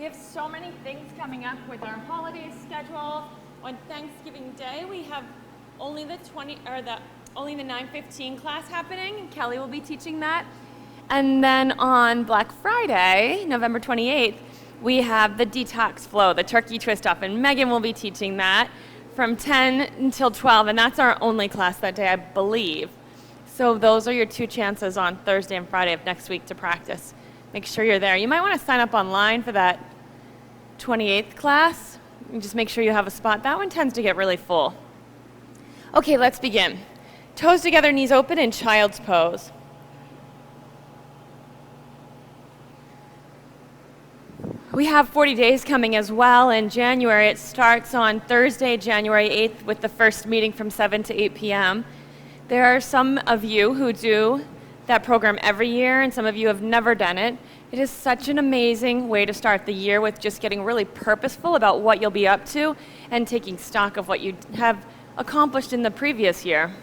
have so many things coming up with our holiday schedule. On Thanksgiving Day, we have only the 9:15 class happening. Kelly will be teaching that. And then on Black Friday, November 28th, we have the detox flow, the turkey twist off, and Megan will be teaching that from 10 until 12, and that's our only class that day, I believe. So those are your two chances on Thursday and Friday of next week to practice. Make sure you're there. You might want to sign up online for that 28th class, and just make sure you have a spot. That one tends to get really full. Okay, let's begin. Toes together, knees open in child's pose. We have 40 days coming as well in January. It starts on Thursday, January 8th with the first meeting from 7 to 8 p.m. There are some of you who do that program every year, and some of you have never done it. It is such an amazing way to start the year with just getting really purposeful about what you'll be up to and taking stock of what you have accomplished in the previous year.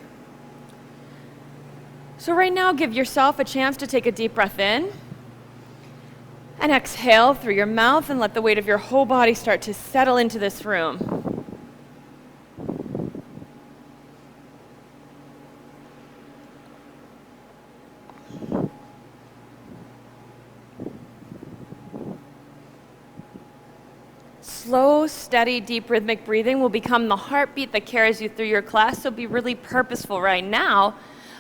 So right now, give yourself a chance to take a deep breath in. And exhale through your mouth and let the weight of your whole body start to settle into this room. Slow, steady, deep rhythmic breathing will become the heartbeat that carries you through your class, so be really purposeful right now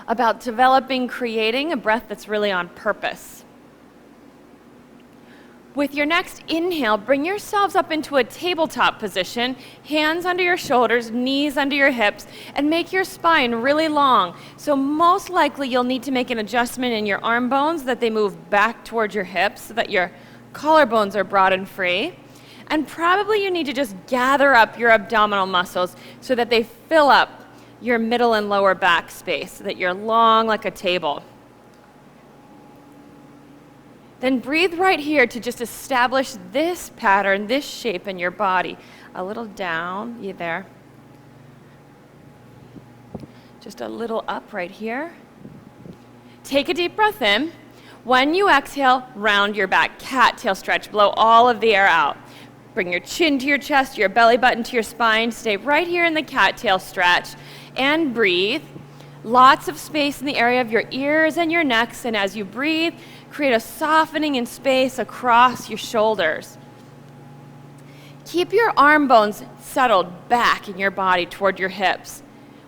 about creating a breath that's really on purpose. With your next inhale, bring yourselves up into a tabletop position, hands under your shoulders, knees under your hips, and make your spine really long. So most likely you'll need to make an adjustment in your arm bones that they move back towards your hips so that your collarbones are broad and free. And probably you need to just gather up your abdominal muscles so that they fill up your middle and lower back space so that you're long like a table. Then breathe right here to just establish this pattern, this shape in your body. A little down, you there. Just a little up right here. Take a deep breath in. When you exhale, round your back, cat-tail stretch, blow all of the air out. Bring your chin to your chest, your belly button to your spine. Stay right here in the cat-tail stretch and breathe. Lots of space in the area of your ears and your necks, and as you breathe, create a softening in space across your shoulders. Keep your arm bones settled back in your body toward your hips.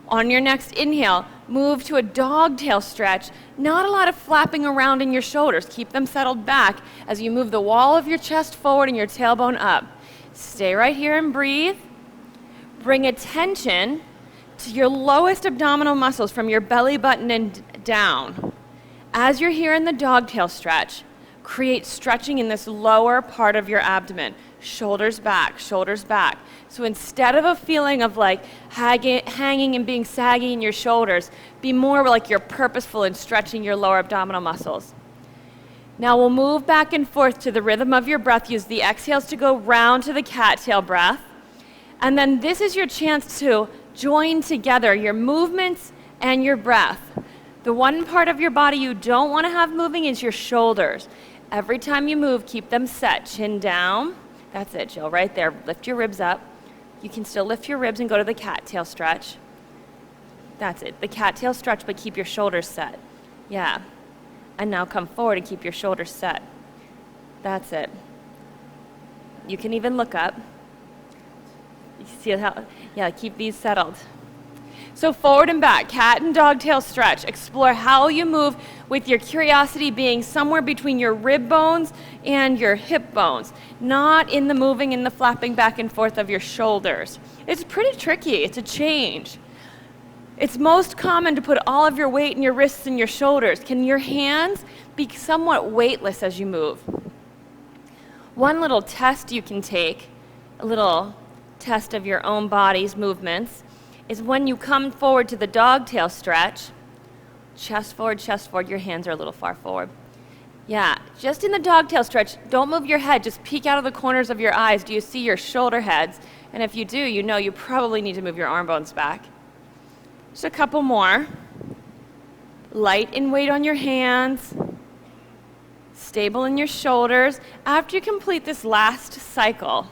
On your next inhale, move to a dog tail stretch. Not a lot of flapping around in your shoulders. Keep them settled back as you move the wall of your chest forward and your tailbone up. Stay right here and breathe. Bring attention to your lowest abdominal muscles from your belly button and down. As you're here in the dogtail stretch, create stretching in this lower part of your abdomen. Shoulders back, shoulders back. So instead of a feeling of like hanging and being saggy in your shoulders, be more like you're purposeful in stretching your lower abdominal muscles. Now we'll move back and forth to the rhythm of your breath. Use the exhales to go round to the cattail breath. And then this is your chance to join together your movements and your breath. The one part of your body you don't want to have moving is your shoulders. Every time you move, keep them set. Chin down. That's it, Jill, right there. Lift your ribs up. You can still lift your ribs and go to the cattail stretch. That's it, the cattail stretch, but keep your shoulders set. Yeah. And now come forward and keep your shoulders set. That's it. You can even look up. You see how, yeah, keep these settled. So forward and back, cat and dog tail stretch. Explore how you move with your curiosity being somewhere between your rib bones and your hip bones, not in the moving and the flapping back and forth of your shoulders. It's pretty tricky. It's a change. It's most common to put all of your weight in your wrists and your shoulders. Can your hands be somewhat weightless as you move? One little test you can take, a little test of your own body's movements, is when you come forward to the dog tail stretch, chest forward, your hands are a little far forward. Yeah, just in the dog tail stretch, don't move your head, just peek out of the corners of your eyes. Do you see your shoulder heads? And if you do, you know you probably need to move your arm bones back. Just a couple more. Light in weight on your hands. Stable in your shoulders. After you complete this last cycle,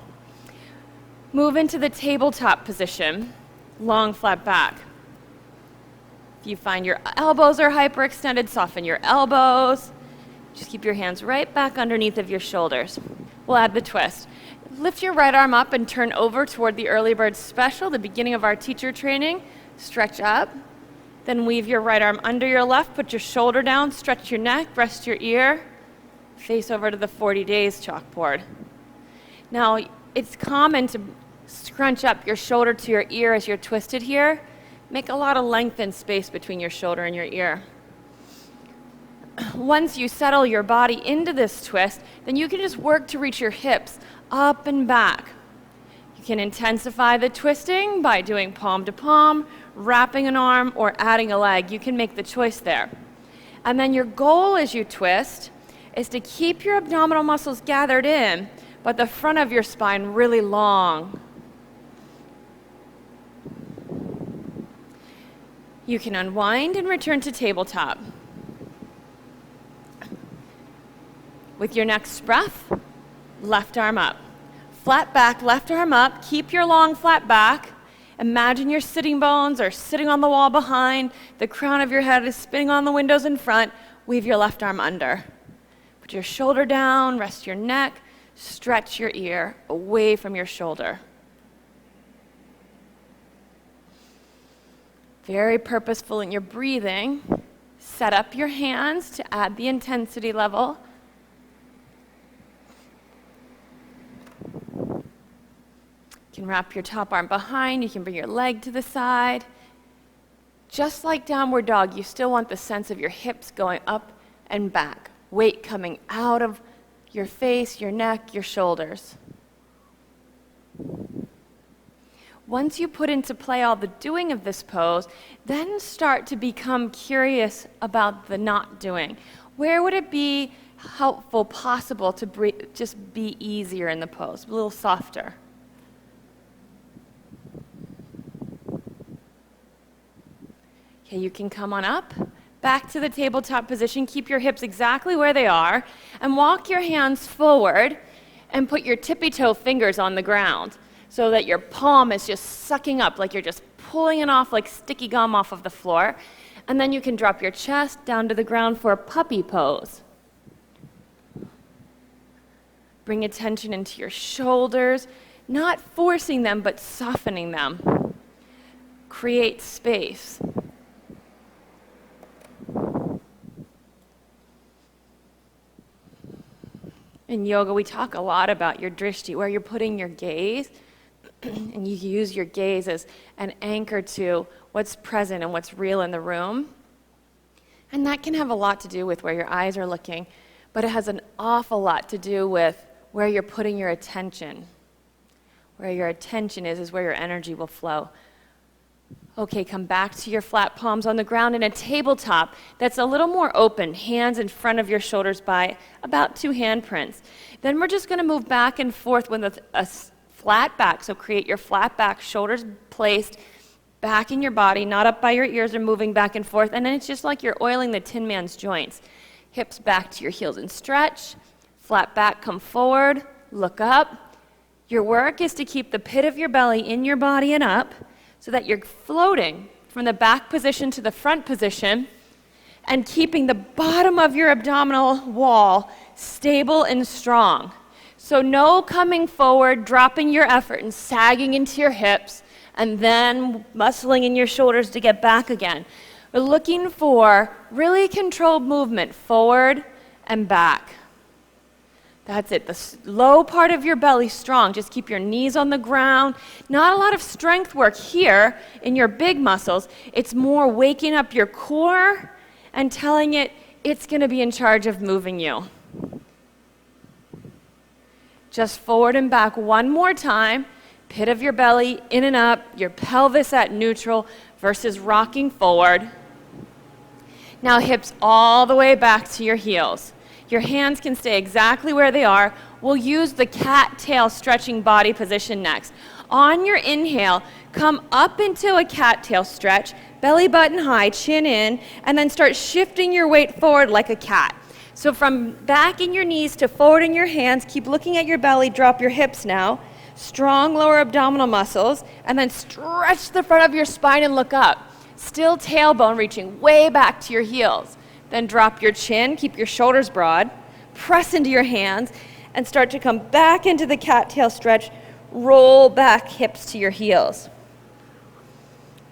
move into the tabletop position, long flat back. If you find your elbows are hyperextended, soften your elbows. Just keep your hands right back underneath of your shoulders. We'll add the twist. Lift your right arm up and turn over toward the early bird special, the beginning of our teacher training. Stretch up. Then weave your right arm under your left, put your shoulder down, stretch your neck, rest your ear, face over to the 40 days chalkboard. Now, it's common to scrunch up your shoulder to your ear as you're twisted here. Make a lot of length and space between your shoulder and your ear. Once you settle your body into this twist, then you can just work to reach your hips up and back. You can intensify the twisting by doing palm to palm, wrapping an arm, or adding a leg. You can make the choice there. And then your goal as you twist is to keep your abdominal muscles gathered in, but the front of your spine really long. You can unwind and return to tabletop. With your next breath, left arm up. Flat back, left arm up. Keep your long flat back. Imagine your sitting bones are sitting on the wall behind. The crown of your head is spinning on the windows in front. Weave your left arm under. Put your shoulder down, rest your neck, stretch your ear away from your shoulder. Very purposeful in your breathing. Set up your hands to add the intensity level. You can wrap your top arm behind. You can bring your leg to the side. Just like downward dog, you still want the sense of your hips going up and back. Weight coming out of your face, your neck, your shoulders. Once you put into play all the doing of this pose, then start to become curious about the not doing. Where would it be helpful, possible to just be easier in the pose, a little softer? Okay, you can come on up, back to the tabletop position. Keep your hips exactly where they are, and walk your hands forward and put your tippy-toe fingers on the ground so that your palm is just sucking up, like you're just pulling it off like sticky gum off of the floor. And then you can drop your chest down to the ground for a puppy pose. Bring attention into your shoulders, not forcing them, but softening them. Create space. In yoga, we talk a lot about your drishti, where you're putting your gaze, and you use your gaze as an anchor to what's present and what's real in the room. And that can have a lot to do with where your eyes are looking, but it has an awful lot to do with where you're putting your attention. Where your attention is where your energy will flow. Okay, come back to your flat palms on the ground in a tabletop that's a little more open, hands in front of your shoulders by about 2 handprints. Then we're just going to move back and forth with a flat back, so create your flat back, shoulders placed back in your body, not up by your ears or moving back and forth, and then it's just like you're oiling the Tin Man's joints. Hips back to your heels and stretch, flat back, come forward, look up. Your work is to keep the pit of your belly in your body and up, so that you're floating from the back position to the front position and keeping the bottom of your abdominal wall stable and strong. So no coming forward, dropping your effort and sagging into your hips and then muscling in your shoulders to get back again. We're looking for really controlled movement forward and back. That's it. The low part of your belly strong. Just keep your knees on the ground. Not a lot of strength work here in your big muscles. It's more waking up your core and telling it it's going to be in charge of moving you. Just forward and back one more time. Pit of your belly in and up. Your pelvis at neutral versus rocking forward. Now hips all the way back to your heels. Your hands can stay exactly where they are. We'll use the cat tail stretching body position next. On your inhale, come up into a cat tail stretch, belly button high, chin in, and then start shifting your weight forward like a cat. So from back in your knees to forward in your hands, keep looking at your belly, drop your hips now. Strong lower abdominal muscles, and then stretch the front of your spine and look up. Still tailbone reaching way back to your heels. Then drop your chin, keep your shoulders broad, press into your hands, and start to come back into the cat-tail stretch. Roll back hips to your heels.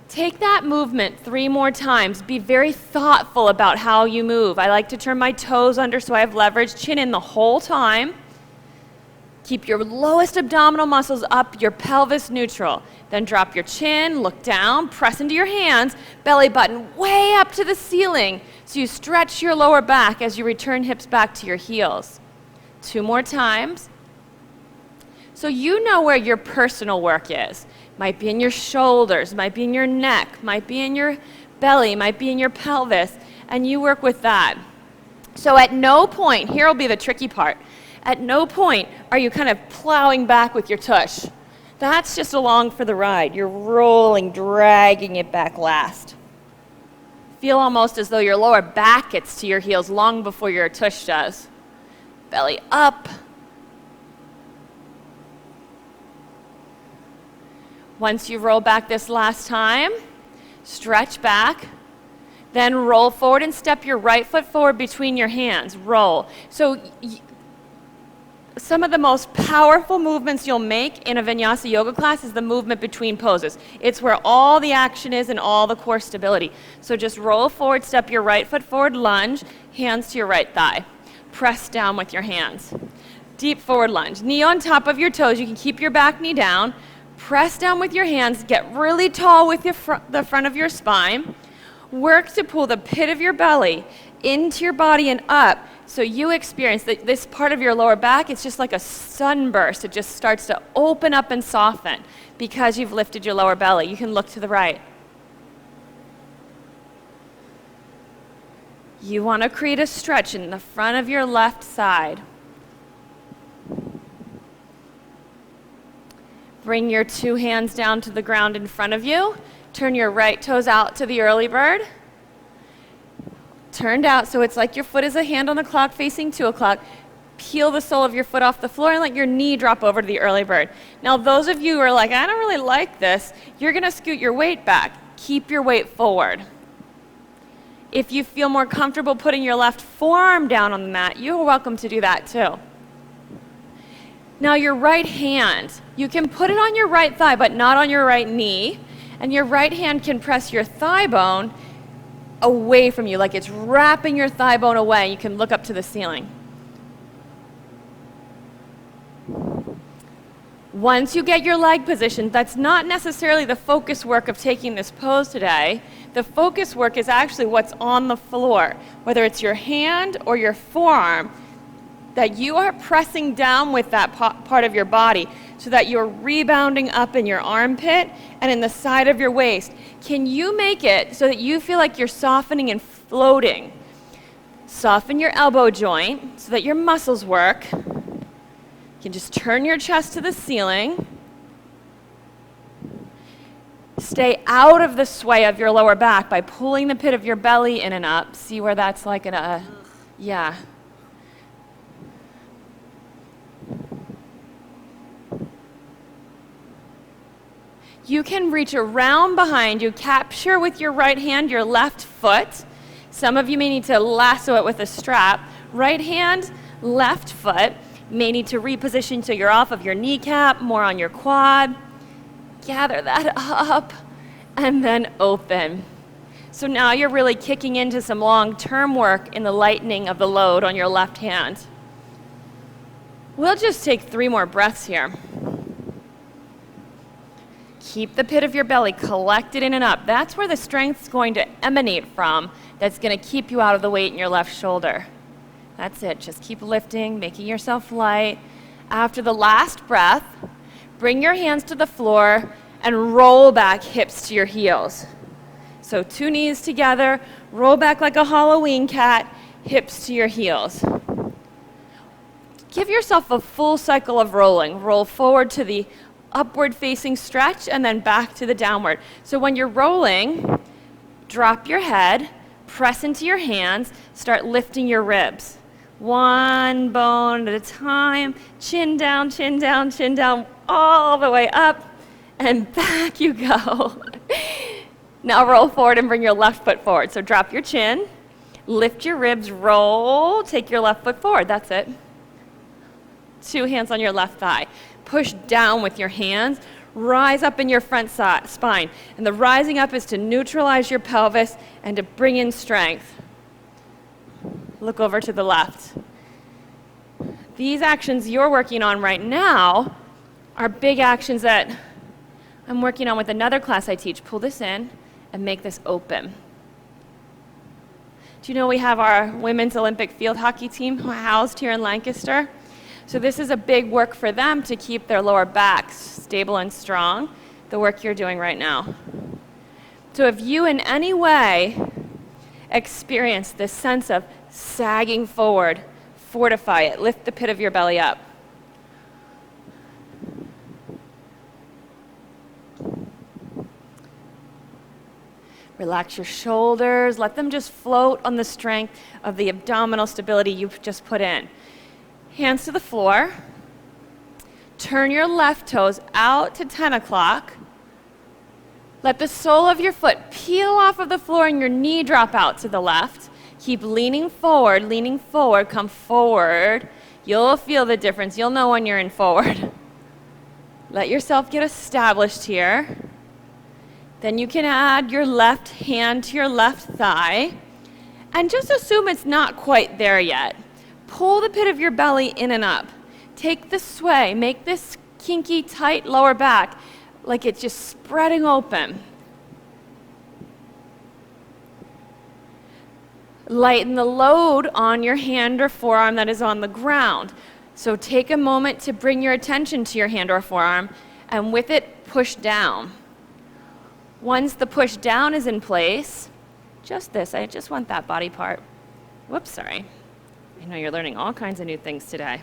Take that movement 3 more times. Be very thoughtful about how you move. I like to turn my toes under so I have leverage, chin in the whole time. Keep your lowest abdominal muscles up, your pelvis neutral. Then drop your chin, look down, press into your hands, belly button way up to the ceiling. So you stretch your lower back as you return hips back to your heels. 2 more times. So you know where your personal work is. Might be in your shoulders, might be in your neck, might be in your belly, might be in your pelvis, and you work with that. So at no point, here will be the tricky part, at no point are you kind of plowing back with your tush. That's just along for the ride. You're rolling, dragging it back last. Feel almost as though your lower back gets to your heels long before your tush does. Belly up. Once you roll back this last time, stretch back, then roll forward and step your right foot forward between your hands. Roll. So some of the most powerful movements you'll make in a Vinyasa yoga class is the movement between poses. It's where all the action is and all the core stability. So just roll forward, step your right foot forward, lunge, hands to your right thigh. Press down with your hands. Deep forward lunge. Knee on top of your toes. You can keep your back knee down. Press down with your hands. Get really tall with the front of your spine. Work to pull the pit of your belly into your body and up. So you experience that this part of your lower back, it's just like a sunburst. It just starts to open up and soften because you've lifted your lower belly. You can look to the right. You want to create a stretch in the front of your left side. Bring your 2 hands down to the ground in front of you. Turn your right toes out to the early bird. Turned out so it's like your foot is a hand on the clock facing 2 o'clock. Peel the sole of your foot off the floor and let your knee drop over to the early bird. Now those of you who are like, I don't really like this, you're going to scoot your weight back. Keep your weight forward. If you feel more comfortable putting your left forearm down on the mat, you're welcome to do that too. Now your right hand, you can put it on your right thigh but not on your right knee, and your right hand can press your thigh bone away from you, like it's wrapping your thigh bone away. You can look up to the ceiling. Once you get your leg positioned, that's not necessarily the focus work of taking this pose today. The focus work is actually what's on the floor, whether it's your hand or your forearm, that you are pressing down with that part of your body so that you're rebounding up in your armpit and in the side of your waist. Can you make it so that you feel like you're softening and floating? Soften your elbow joint so that your muscles work. You can just turn your chest to the ceiling. Stay out of the sway of your lower back by pulling the pit of your belly in and up. See where that's like yeah. You can reach around behind you, capture with your right hand your left foot. Some of you may need to lasso it with a strap. Right hand, left foot. May need to reposition so you're off of your kneecap, more on your quad. Gather that up and then open. So now you're really kicking into some long-term work in the lightening of the load on your left hand. We'll just take 3 more breaths here. Keep the pit of your belly collected in and up. That's where the strength's going to emanate from. That's going to keep you out of the weight in your left shoulder. That's it. Just keep lifting, making yourself light. After the last breath, bring your hands to the floor and roll back hips to your heels. So 2 knees together, roll back like a Halloween cat, hips to your heels. Give yourself a full cycle of rolling. Roll forward to the upward facing stretch and then back to the downward. So when you're rolling, drop your head, press into your hands, start lifting your ribs. One bone at a time. Chin down, chin down, chin down, all the way up, and back you go. Now roll forward and bring your left foot forward. So drop your chin, lift your ribs, roll, take your left foot forward. That's it. 2 hands on your left thigh. Push down with your hands. Rise up in your front spine. And the rising up is to neutralize your pelvis and to bring in strength. Look over to the left. These actions you're working on right now are big actions that I'm working on with another class I teach. Pull this in and make this open. Do you know we have our women's Olympic field hockey team housed here in Lancaster? So this is a big work for them to keep their lower backs stable and strong, the work you're doing right now. So if you in any way experience this sense of sagging forward, fortify it. Lift the pit of your belly up. Relax your shoulders. Let them just float on the strength of the abdominal stability you've just put in. Hands to the floor. Turn your left toes out to 10 o'clock. Let the sole of your foot peel off of the floor and your knee drop out to the left. Keep leaning forward, come forward. You'll feel the difference. You'll know when you're in forward. Let yourself get established here. Then you can add your left hand to your left thigh. And just assume it's not quite there yet. Pull the pit of your belly in and up. Take the sway. Make this kinky, tight lower back like it's just spreading open. Lighten the load on your hand or forearm that is on the ground. So take a moment to bring your attention to your hand or forearm, and with it, push down. Once the push down is in place, I just want that body part. Whoops, sorry. I know you're learning all kinds of new things today.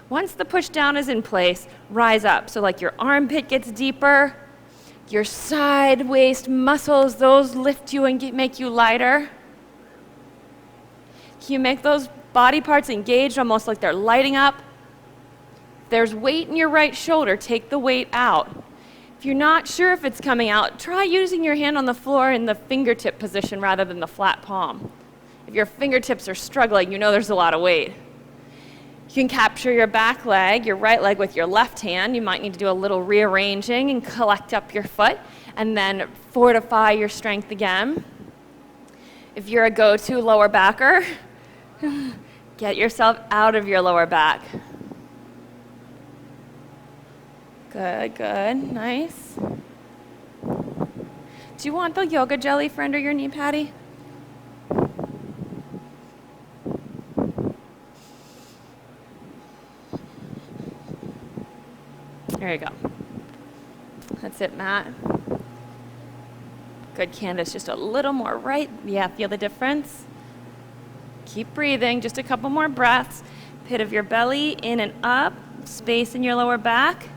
Once the push down is in place, rise up. So like your armpit gets deeper, your side waist muscles, those lift you and make you lighter. Can you make those body parts engaged, almost like they're lighting up? If there's weight in your right shoulder, take the weight out. If you're not sure if it's coming out, try using your hand on the floor in the fingertip position rather than the flat palm. If your fingertips are struggling, you know there's a lot of weight. You can capture your back leg, your right leg with your left hand. You might need to do a little rearranging and collect up your foot, and then fortify your strength again. If you're a go-to lower backer, get yourself out of your lower back. Good, good, nice. Do you want the yoga jelly for under your knee, Patty? There you go. That's it, Matt. Good, Candace, just a little more right. Yeah, feel the difference? Keep breathing, just a couple more breaths. Pit of your belly, in and up, space in your lower back.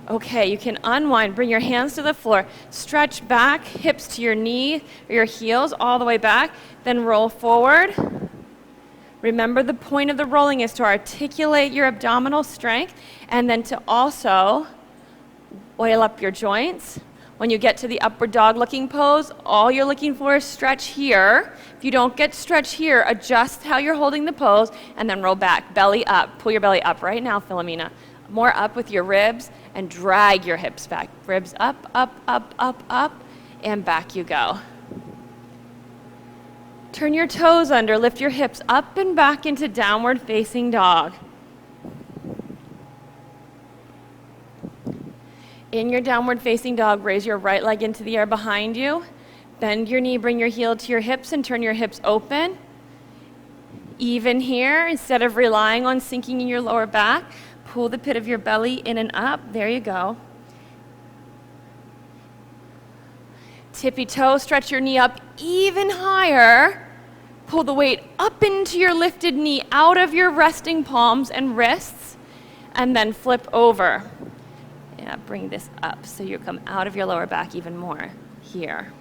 Okay, you can unwind, bring your hands to the floor, stretch back, hips to your knee or your heels all the way back, then roll forward. Remember, the point of the rolling is to articulate your abdominal strength and then to also oil up your joints. When you get to the upward dog looking pose, all you're looking for is stretch here. If you don't get stretch here, adjust how you're holding the pose and then roll back, belly up. Pull your belly up right now, Philomena. More up with your ribs and drag your hips back. Ribs up, up, up, up, up, and back you go. Turn your toes under, lift your hips up and back into downward facing dog. In your downward facing dog, raise your right leg into the air behind you. Bend your knee, bring your heel to your hips and turn your hips open. Even here, instead of relying on sinking in your lower back, pull the pit of your belly in and up. There you go. Tippy toe, stretch your knee up even higher. Pull the weight up into your lifted knee, out of your resting palms and wrists, and then flip over. Yeah, bring this up so you come out of your lower back even more here.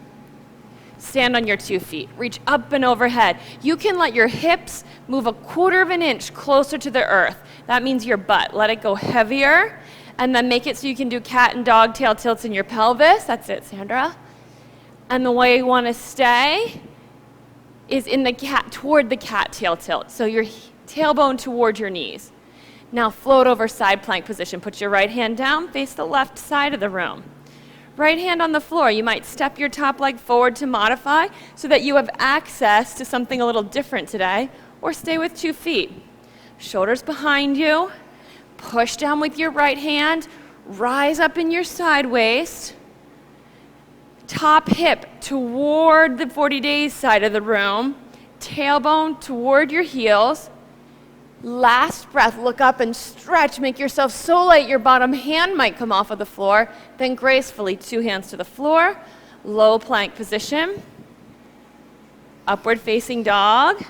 stand on your 2 feet. Reach up and overhead. You can let your hips move a 1/4 of an inch closer to the earth. That means your butt. Let it go heavier, and then make it so you can do cat and dog tail tilts in your pelvis. That's it, Sandra. And the way you want to stay is in the toward the cat tail tilt. So your tailbone toward your knees. Now float over side plank position. Put your right hand down, face the left side of the room. Right hand on the floor. You might step your top leg forward to modify so that you have access to something a little different today, or stay with 2 feet. Shoulders behind you. Push down with your right hand. Rise up in your side waist. Top hip toward the 40 days side of the room. Tailbone toward your heels. Last breath, look up and stretch. Make yourself so light your bottom hand might come off of the floor. Then gracefully, 2 hands to the floor. Low plank position. Upward facing dog.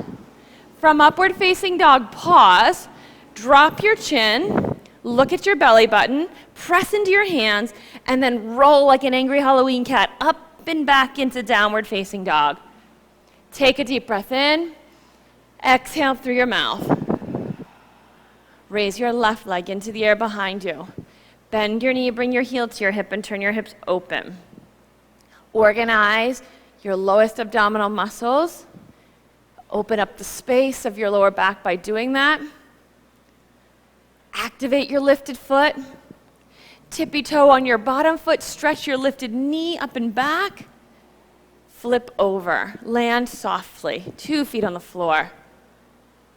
From upward facing dog, pause. Drop your chin. Look at your belly button. Press into your hands. And then roll like an angry Halloween cat up and back into downward facing dog. Take a deep breath in. Exhale through your mouth. Raise your left leg into the air behind you. Bend your knee, bring your heel to your hip, and turn your hips open. Organize your lowest abdominal muscles. Open up the space of your lower back by doing that. Activate your lifted foot. Tippy toe on your bottom foot. Stretch your lifted knee up and back. Flip over. Land softly. 2 feet on the floor.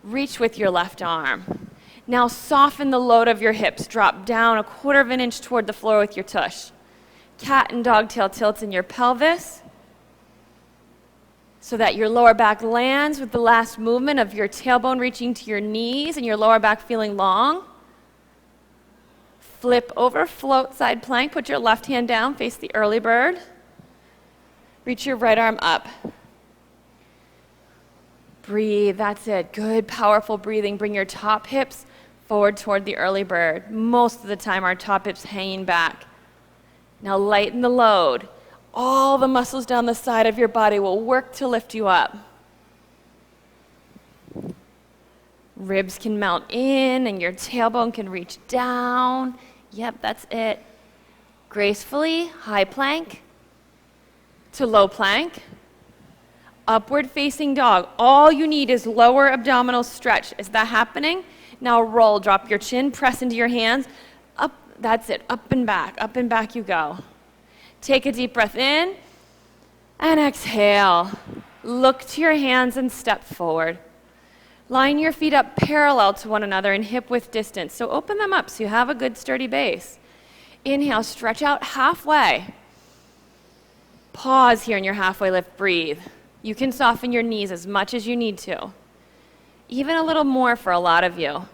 Reach with your left arm. Now soften the load of your hips. Drop down a 1/4 of an inch toward the floor with your tush. Cat and dog tail tilts in your pelvis so that your lower back lands with the last movement of your tailbone reaching to your knees and your lower back feeling long. Flip over, float side plank. Put your left hand down, face the early bird. Reach your right arm up. Breathe, that's it. Good, powerful breathing. Bring your top hips forward toward the early bird. Most of the time, our top hips hanging back. Now lighten the load. All the muscles down the side of your body will work to lift you up. Ribs can melt in and your tailbone can reach down. Yep, that's it. Gracefully, high plank to low plank. Upward facing dog. All you need is lower abdominal stretch. Is that happening? Now roll, drop your chin, press into your hands. Up, that's it, up and back you go. Take a deep breath in and exhale. Look to your hands and step forward. Line your feet up parallel to one another in hip width distance. So open them up so you have a good sturdy base. Inhale, stretch out halfway. Pause here in your halfway lift, breathe. You can soften your knees as much as you need to. Even a little more for a lot of you.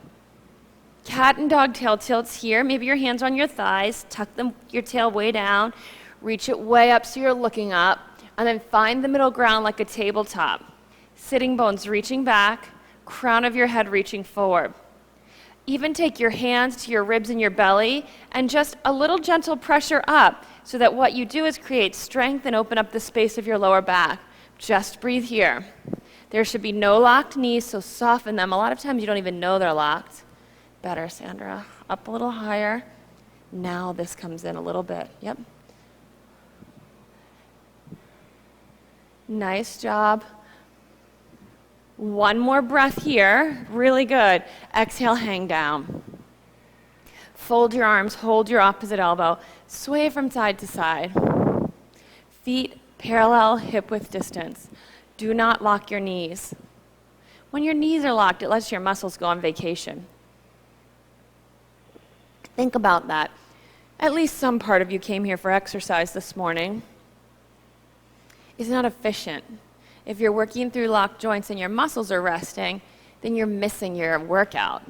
Cat and dog tail tilts here. Maybe your hands on your thighs. Tuck your tail way down. Reach it way up so you're looking up. And then find the middle ground like a tabletop. Sitting bones reaching back. Crown of your head reaching forward. Even take your hands to your ribs and your belly and just a little gentle pressure up so that what you do is create strength and open up the space of your lower back. Just breathe here. There should be no locked knees, so soften them. A lot of times you don't even know they're locked. Better, Sandra. Up a little higher. Now this comes in a little bit. Yep. Nice job. One more breath here. Really good. Exhale, hang down. Fold your arms, hold your opposite elbow. Sway from side to side. Feet parallel, hip width distance. Do not lock your knees. When your knees are locked, it lets your muscles go on vacation. Think about that. At least some part of you came here for exercise this morning. It's not efficient. If you're working through locked joints and your muscles are resting, then you're missing your workout.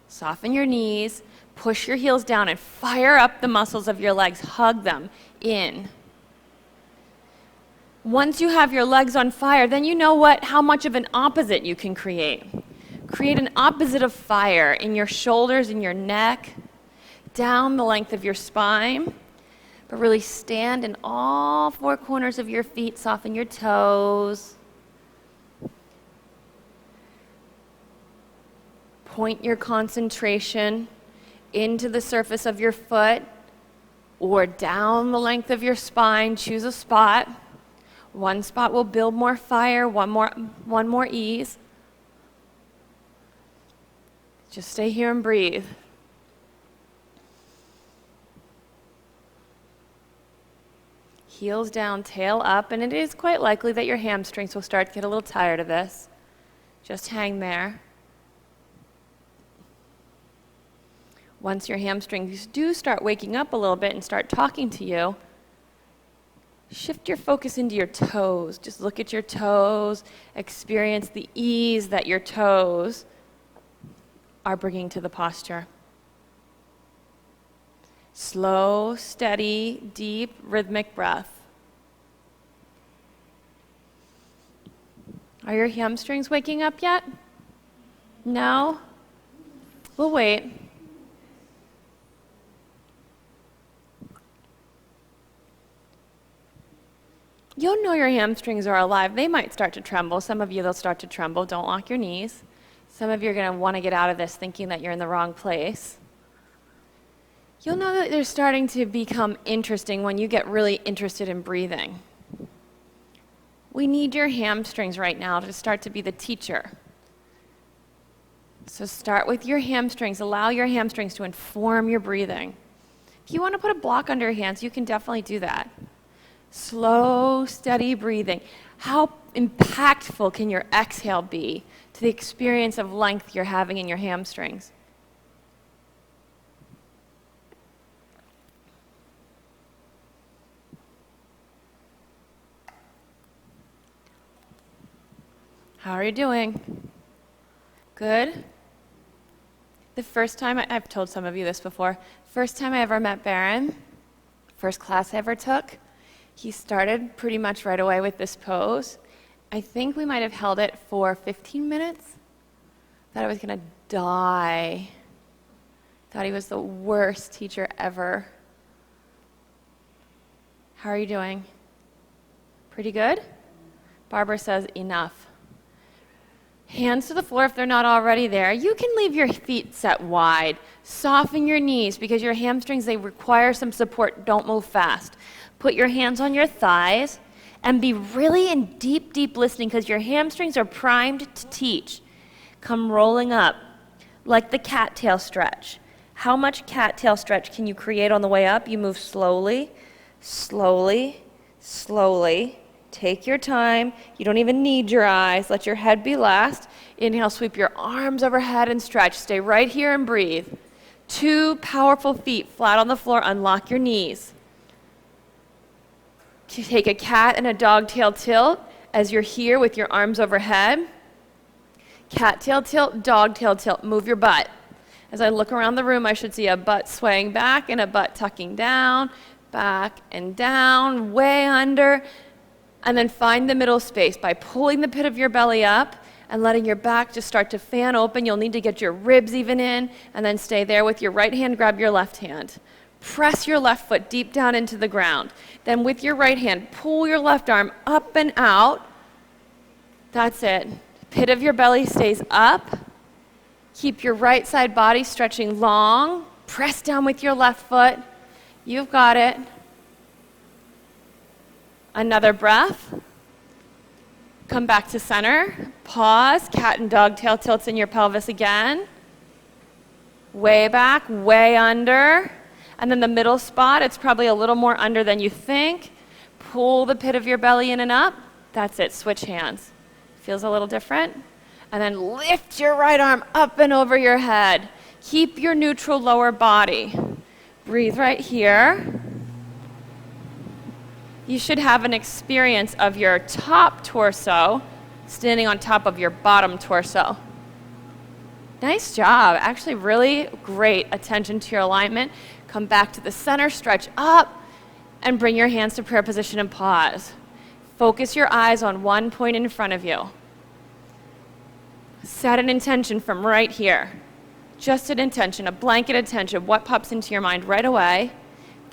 Soften your knees, push your heels down, and fire up the muscles of your legs. Hug them in. Once you have your legs on fire, then you know how much of an opposite you can create. Create an opposite of fire in your shoulders and your neck, down the length of your spine. but really stand in all four corners of your feet, soften your toes. Point your concentration into the surface of your foot or down the length of your spine. Choose a spot. One spot will build more fire, one more ease. Just stay here and breathe. Heels down, tail up, and it is quite likely that your hamstrings will start to get a little tired of this. Just hang there. Once your hamstrings do start waking up a little bit and start talking to you, shift your focus into your toes. Just look at your toes, experience the ease that your toes are bringing to the posture. Slow, steady, deep, rhythmic breath. Are your hamstrings waking up yet? No? We'll wait. You'll know your hamstrings are alive. They might start to tremble. Some of you, they'll start to tremble. Don't lock your knees. Some of you are going to want to get out of this thinking that you're in the wrong place. You'll know that they're starting to become interesting when you get really interested in breathing. We need your hamstrings right now to start to be the teacher. So start with your hamstrings. Allow your hamstrings to inform your breathing. If you want to put a block under your hands, you can definitely do that. Slow, steady breathing. How impactful can your exhale be to the experience of length you're having in your hamstrings? How are you doing? Good? The first time, I've told some of you this before, first time I ever met Baron, first class I ever took, he started pretty much right away with this pose. I think we might have held it for 15 minutes. Thought I was going to die. Thought he was the worst teacher ever. How are you doing? Pretty good? Barbara says enough. Hands to the floor if they're not already there. You can leave your feet set wide. Soften your knees because your hamstrings, they require some support. Don't move fast. Put your hands on your thighs and be really in deep, deep listening because your hamstrings are primed to teach. Come rolling up like the cattail stretch. How much cattail stretch can you create on the way up? You move slowly, slowly, slowly. Take your time. You don't even need your eyes. Let your head be last. Inhale, sweep your arms overhead and stretch. Stay right here and breathe. 2 powerful feet flat on the floor. Unlock your knees. Take a cat and a dog tail tilt as you're here with your arms overhead. Cat tail tilt, dog tail tilt. Move your butt. As I look around the room, I should see a butt swaying back and a butt tucking down, back and down, way under. And then find the middle space by pulling the pit of your belly up and letting your back just start to fan open. You'll need to get your ribs even in, and then stay there with your right hand, grab your left hand. Press your left foot deep down into the ground. Then with your right hand, pull your left arm up and out. That's it. Pit of your belly stays up. Keep your right side body stretching long. Press down with your left foot. You've got it. Another breath. Come back to center. Pause. Cat and dog tail tilts in your pelvis again. Way back, way under. And then the middle spot, it's probably a little more under than you think. Pull the pit of your belly in and up. That's it. Switch hands. Feels a little different. And then lift your right arm up and over your head. Keep your neutral lower body. Breathe right here. You should have an experience of your top torso standing on top of your bottom torso. Nice job. Actually, really great attention to your alignment. Come back to the center, stretch up, and bring your hands to prayer position and pause. Focus your eyes on one point in front of you. Set an intention from right here. Just an intention, a blanket intention. What pops into your mind right away?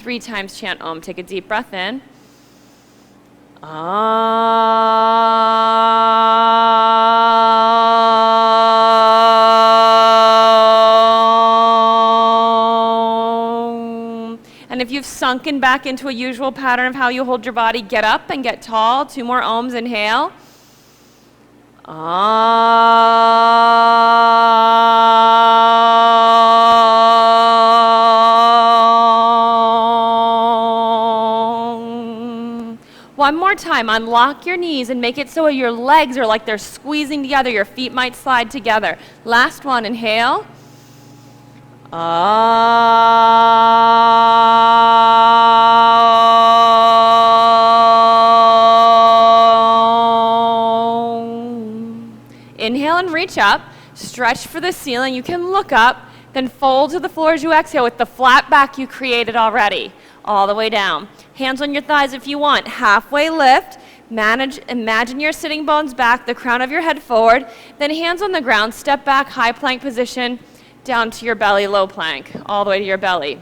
3 times chant Om. Take a deep breath in. And if you've sunken back into a usual pattern of how you hold your body, get up and get tall. 2 more Oms, inhale. One more time, unlock your knees and make it so your legs are like they're squeezing together. Your feet might slide together. Last one, inhale. Inhale and reach up. Stretch for the ceiling. You can look up, then fold to the floor as you exhale with the flat back you created already. All the way down. Hands on your thighs if you want. Halfway lift. Imagine your sitting bones back, the crown of your head forward. Then hands on the ground. Step back, high plank position, down to your belly, low plank, all the way to your belly.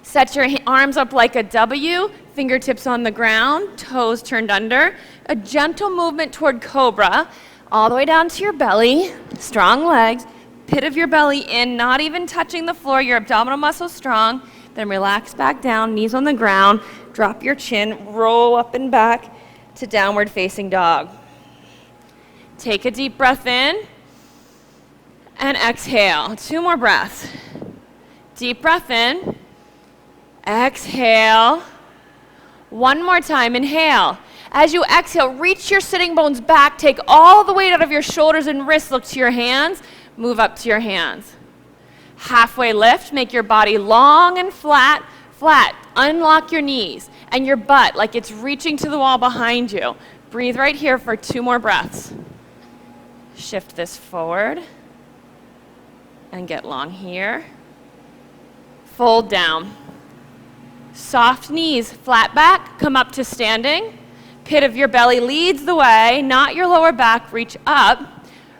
Set your arms up like a W, fingertips on the ground, toes turned under. A gentle movement toward cobra, all the way down to your belly. Strong legs, pit of your belly in, not even touching the floor, your abdominal muscles strong. Then relax back down, knees on the ground, drop your chin, roll up and back to downward facing dog. Take a deep breath in and exhale. 2 more breaths. Deep breath in, exhale. 1 more time, inhale. As you exhale, reach your sitting bones back, take all the weight out of your shoulders and wrists, look to your hands, move up to your hands. Halfway lift, make your body long and flat, flat. Unlock your knees and your butt like it's reaching to the wall behind you. Breathe right here for 2 more breaths. Shift this forward and get long here. Fold down. Soft knees, flat back, come up to standing. Pit of your belly leads the way, not your lower back. Reach up,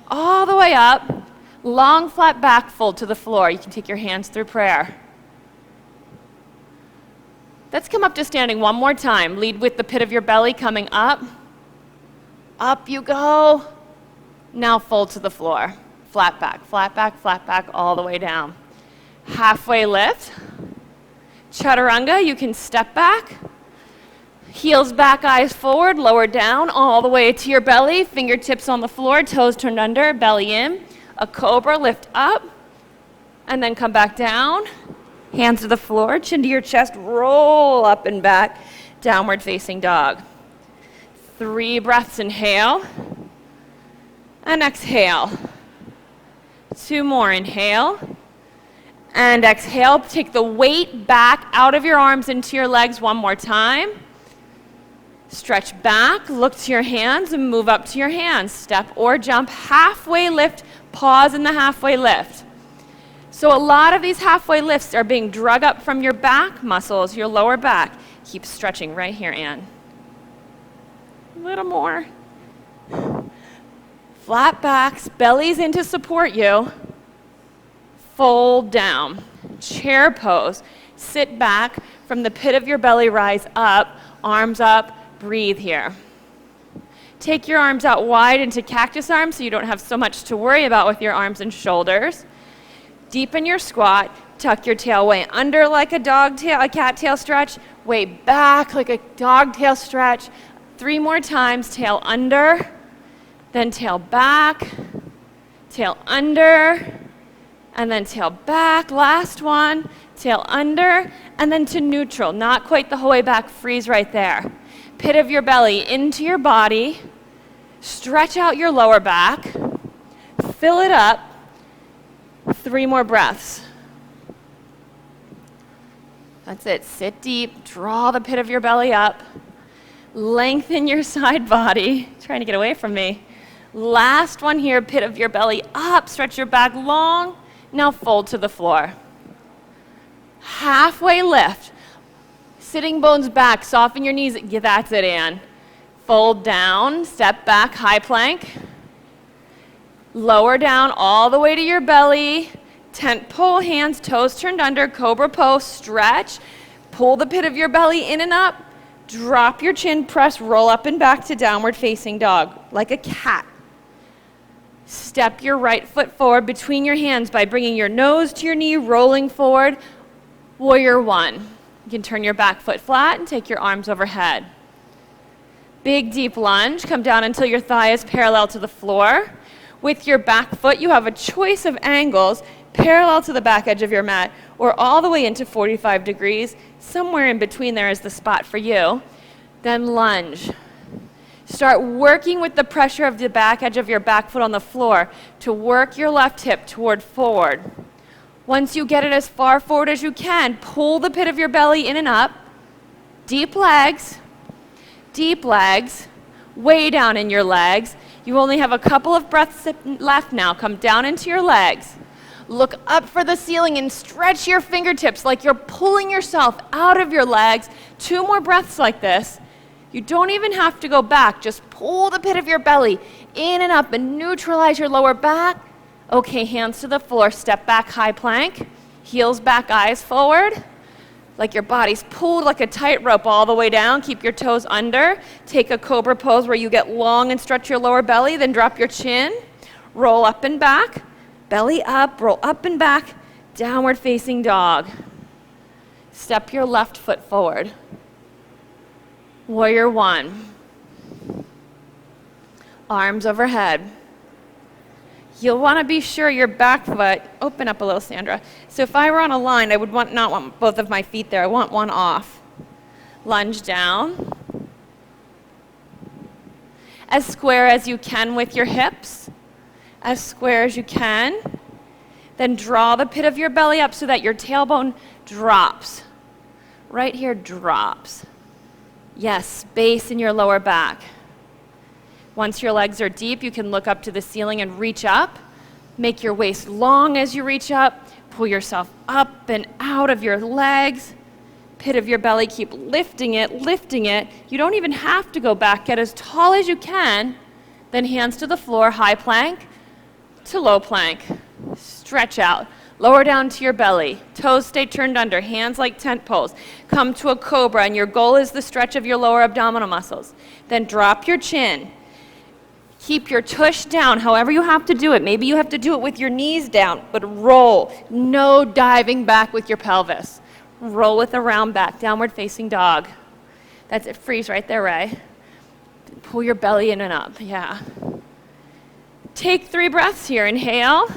all the way up. Long, flat back, fold to the floor. You can take your hands through prayer. Let's come up to standing 1 more time. Lead with the pit of your belly coming up. Up you go. Now fold to the floor. Flat back, flat back, flat back, all the way down. Halfway lift. Chaturanga, you can step back. Heels back, eyes forward, lower down, all the way to your belly. Fingertips on the floor, toes turned under, belly in. A cobra, lift up, and then come back down. Hands to the floor, chin to your chest, roll up and back, downward facing dog. 3 breaths, inhale, and exhale. 2 more, inhale, and exhale. Take the weight back out of your arms into your legs 1 more time. Stretch back, look to your hands, and move up to your hands. Step or jump, halfway lift, pause in the halfway lift. So a lot of these halfway lifts are being drug up from your back muscles, your lower back. Keep stretching right here, Anne. A little more. Flat backs, bellies in to support you. Fold down. Chair pose. Sit back from the pit of your belly, rise up, arms up, breathe here. Take your arms out wide into cactus arms so you don't have so much to worry about with your arms and shoulders. Deepen your squat, tuck your tail way under like a dog tail, a cat tail stretch, way back like a dog tail stretch. 3 more times, tail under, then tail back, tail under, and then tail back. Last one, tail under, and then to neutral. Not quite the whole way back, freeze right there. Pit of your belly into your body. Stretch out your lower back. Fill it up. 3 more breaths. That's it. Sit deep. Draw the pit of your belly up. Lengthen your side body. Trying to get away from me. Last one here. Pit of your belly up. Stretch your back long. Now fold to the floor. Halfway lift. Sitting bones back. Soften your knees. Yeah, that's it, Anne. Fold down. Step back. High plank. Lower down all the way to your belly. Tent pole, hands, toes turned under, cobra pose, stretch. Pull the pit of your belly in and up. Drop your chin, press, roll up and back to downward facing dog, like a cat. Step your right foot forward between your hands by bringing your nose to your knee, rolling forward. Warrior one. You can turn your back foot flat and take your arms overhead. Big deep lunge. Come down until your thigh is parallel to the floor. With your back foot, you have a choice of angles parallel to the back edge of your mat or all the way into 45 degrees. Somewhere in between there is the spot for you. Then lunge. Start working with the pressure of the back edge of your back foot on the floor to work your left hip toward forward. Once you get it as far forward as you can, pull the pit of your belly in and up. Deep legs, way down in your legs. You only have a couple of breaths left now. Come down into your legs. Look up for the ceiling and stretch your fingertips like you're pulling yourself out of your legs. 2 more breaths like this. You don't even have to go back. Just pull the pit of your belly in and up and neutralize your lower back. Okay, hands to the floor. Step back, high plank. Heels back, eyes forward. Like your body's pulled like a tightrope all the way down. Keep your toes under. Take a cobra pose where you get long and stretch your lower belly. Then drop your chin. Roll up and back. Belly up, roll up and back, downward facing dog. Step your left foot forward. Warrior one. Arms overhead. You'll want to be sure your back foot, open up a little, Sandra. So if I were on a line, I would not want both of my feet there. I want one off. Lunge down. As square as you can with your hips. As square as you can. Then draw the pit of your belly up so that your tailbone drops. Right here drops. Yes, space in your lower back. Once your legs are deep, you can look up to the ceiling and reach up. Make your waist long as you reach up. Pull yourself up and out of your legs. Pit of your belly, keep lifting it, lifting it. You don't even have to go back. Get as tall as you can. Then hands to the floor, high plank to low plank. Stretch out. Lower down to your belly. Toes stay turned under. Hands like tent poles. Come to a cobra, and your goal is the stretch of your lower abdominal muscles. Then drop your chin. Keep your tush down, however you have to do it. Maybe you have to do it with your knees down, but roll. No diving back with your pelvis. Roll with a round back. Downward facing dog. That's it. Freeze right there, Ray. Pull your belly in and up. Yeah. Take 3 breaths here. Inhale.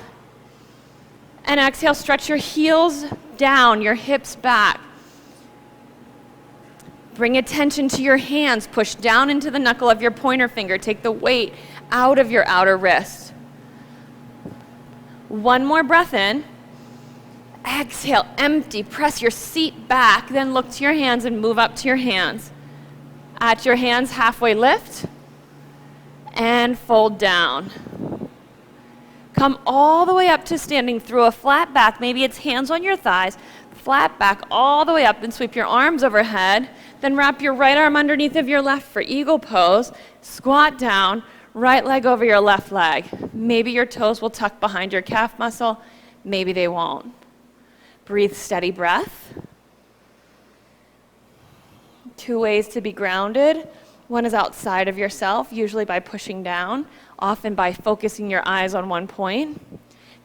And exhale, stretch your heels down, your hips back. Bring attention to your hands. Push down into the knuckle of your pointer finger. Take the weight out of your outer wrist. 1 more breath in. Exhale, empty. Press your seat back. Then look to your hands and move up to your hands. At your hands, halfway lift. And fold down. Come all the way up to standing through a flat back. Maybe it's hands on your thighs. Flat back all the way up. Then sweep your arms overhead. Then wrap your right arm underneath of your left for eagle pose. Squat down. Right leg over your left leg. Maybe your toes will tuck behind your calf muscle. Maybe they won't. Breathe steady breath. 2 ways to be grounded. One is outside of yourself, usually by pushing down, often by focusing your eyes on one point.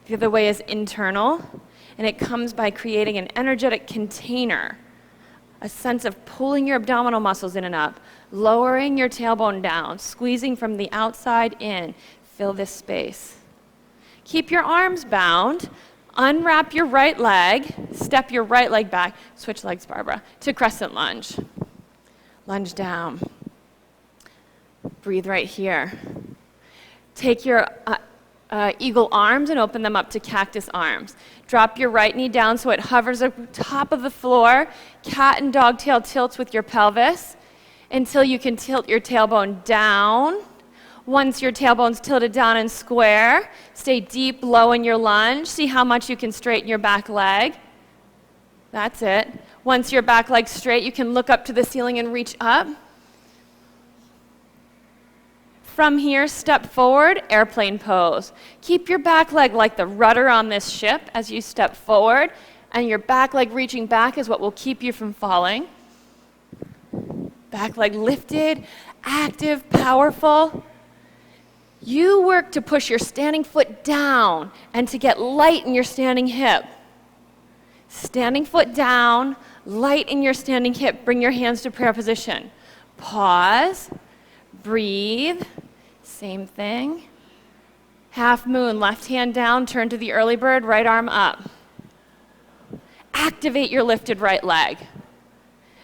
The other way is internal, and it comes by creating an energetic container, a sense of pulling your abdominal muscles in and up, lowering your tailbone down, squeezing from the outside in. Fill this space. Keep your arms bound. Unwrap your right leg. Step your right leg back. Switch legs, Barbara, to crescent lunge. Lunge down. Breathe right here. Take your eagle arms and open them up to cactus arms. Drop your right knee down so it hovers at the top of the floor. Cat and dog tail tilts with your pelvis until you can tilt your tailbone down. Once your tailbone's tilted down and square, stay deep, low in your lunge. See how much you can straighten your back leg. That's it. Once your back leg's straight, you can look up to the ceiling and reach up. From here, step forward, airplane pose. Keep your back leg like the rudder on this ship as you step forward. And your back leg reaching back is what will keep you from falling. Back leg lifted, active, powerful. You work to push your standing foot down and to get light in your standing hip. Standing foot down, light in your standing hip. Bring your hands to prayer position. Pause, breathe, same thing. Half moon, left hand down, turn to the early bird, right arm up. Activate your lifted right leg.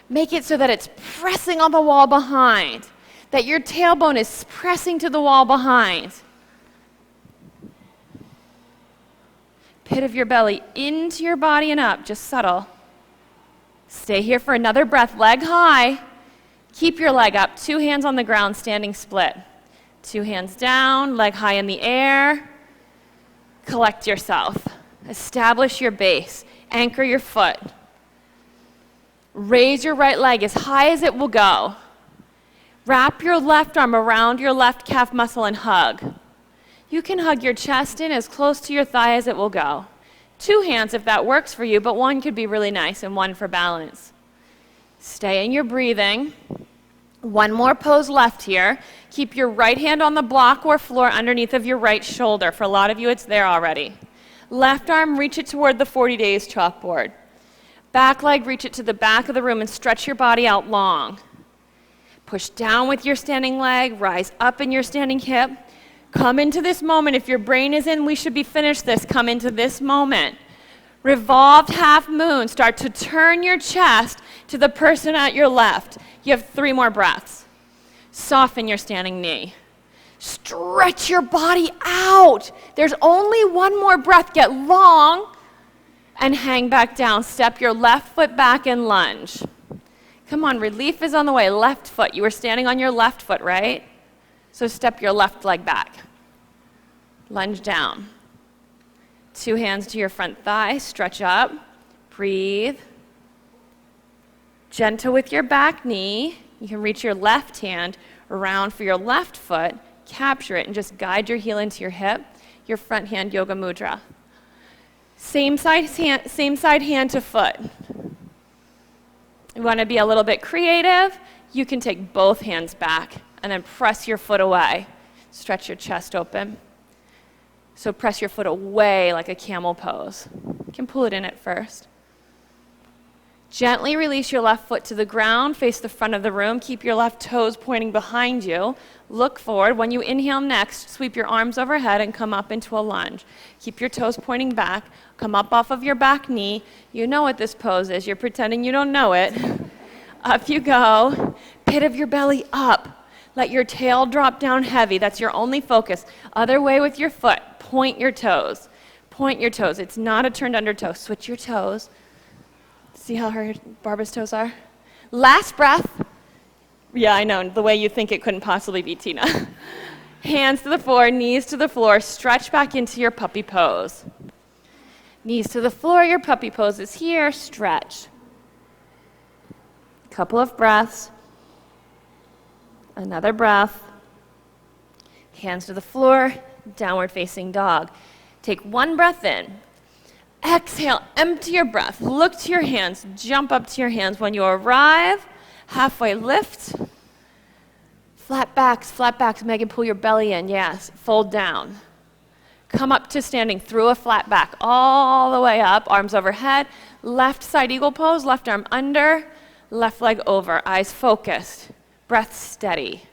Make it so that it's pressing on the wall behind, that your tailbone is pressing to the wall behind. Pit of your belly into your body and up, just subtle. Stay here for another breath, leg high. Keep your leg up, 2 hands on the ground, standing split. 2 hands down, leg high in the air. Collect yourself. Establish your base. Anchor your foot. Raise your right leg as high as it will go. Wrap your left arm around your left calf muscle and hug. You can hug your chest in as close to your thigh as it will go. 2 hands if that works for you, but 1 could be really nice and 1 for balance. Stay in your breathing. 1 more pose left here. Keep your right hand on the block or floor underneath of your right shoulder. For a lot of you, it's there already. Left arm, reach it toward the 40 days chalkboard. Back leg, reach it to the back of the room and stretch your body out long. Push down with your standing leg, rise up in your standing hip. Come into this moment. If your brain is in, we should be finished this. Come into this moment. Revolved half moon. Start to turn your chest to the person at your left. You have 3 more breaths. Soften your standing knee. Stretch your body out. There's only 1 more breath. Get long and hang back down. Step your left foot back and lunge. Come on, relief is on the way. Left foot. You were standing on your left foot, right? So step your left leg back. Lunge down. 2 hands to your front thigh. Stretch up. Breathe. Gentle with your back knee. You can reach your left hand around for your left foot. Capture it and just guide your heel into your hip. Your front hand yoga mudra. Same side hand to foot. You want to be a little bit creative? You can take both hands back and then press your foot away. Stretch your chest open. So press your foot away like a camel pose. You can pull it in at first. Gently release your left foot to the ground, face the front of the room. Keep your left toes pointing behind you. Look forward. When you inhale next, sweep your arms overhead and come up into a lunge. Keep your toes pointing back. Come up off of your back knee. You know what this pose is. You're pretending you don't know it. Up you go. Pit of your belly up. Let your tail drop down heavy. That's your only focus. Other way with your foot. Point your toes. Point your toes. It's not a turned under toe. Switch your toes. See how Barbara's toes are? Last breath. Yeah, I know, the way you think it couldn't possibly be, Tina. Hands to the floor, knees to the floor. Stretch back into your puppy pose. Knees to the floor, your puppy pose is here. Stretch. Couple of breaths. Another breath. Hands to the floor, downward facing dog. Take 1 breath in. Exhale, empty your breath. Look to your hands, jump up to your hands. When you arrive, halfway lift. Flat backs, Megan, pull your belly in, yes. Fold down. Come up to standing through a flat back, all the way up, arms overhead. Left side eagle pose, left arm under, left leg over, eyes focused, breath steady.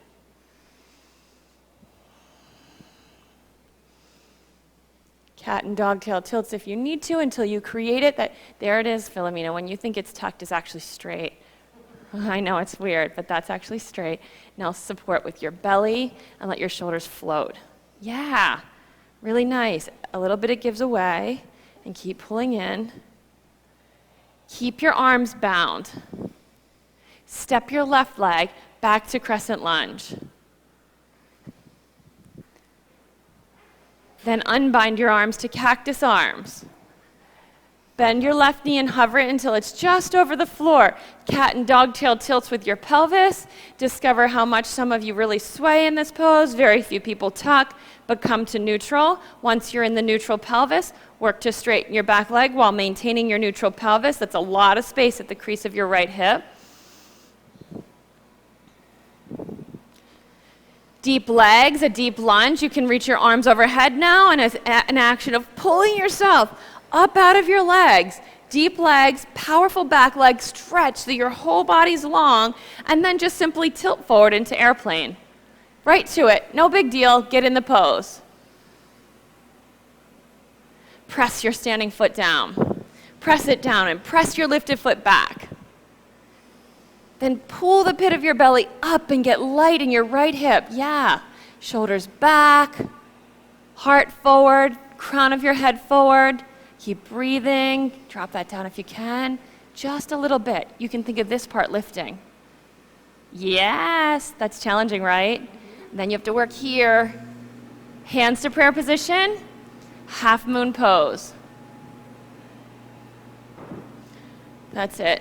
Cat and dog tail tilts if you need to until you create it. There it is, Philomena. When you think it's tucked, it's actually straight. I know it's weird, but that's actually straight. Now support with your belly and let your shoulders float. Yeah, really nice. A little bit it gives away and keep pulling in. Keep your arms bound. Step your left leg back to crescent lunge. Then unbind your arms to cactus arms. Bend your left knee and hover it until it's just over the floor. Cat and dog tail tilts with your pelvis. Discover how much some of you really sway in this pose. Very few people tuck, but come to neutral. Once you're in the neutral pelvis, work to straighten your back leg while maintaining your neutral pelvis. That's a lot of space at the crease of your right hip. Deep legs, a deep lunge. You can reach your arms overhead now, and as an action of pulling yourself up out of your legs. Deep legs, powerful back leg stretch so your whole body's long, and then just simply tilt forward into airplane. Right to it, no big deal, get in the pose. Press your standing foot down. Press it down and press your lifted foot back. Then pull the pit of your belly up and get light in your right hip. Yeah, shoulders back, heart forward, crown of your head forward. Keep breathing. Drop that down if you can. Just a little bit. You can think of this part lifting. Yes, that's challenging, right? And then you have to work here. Hands to prayer position. Half moon pose. That's it.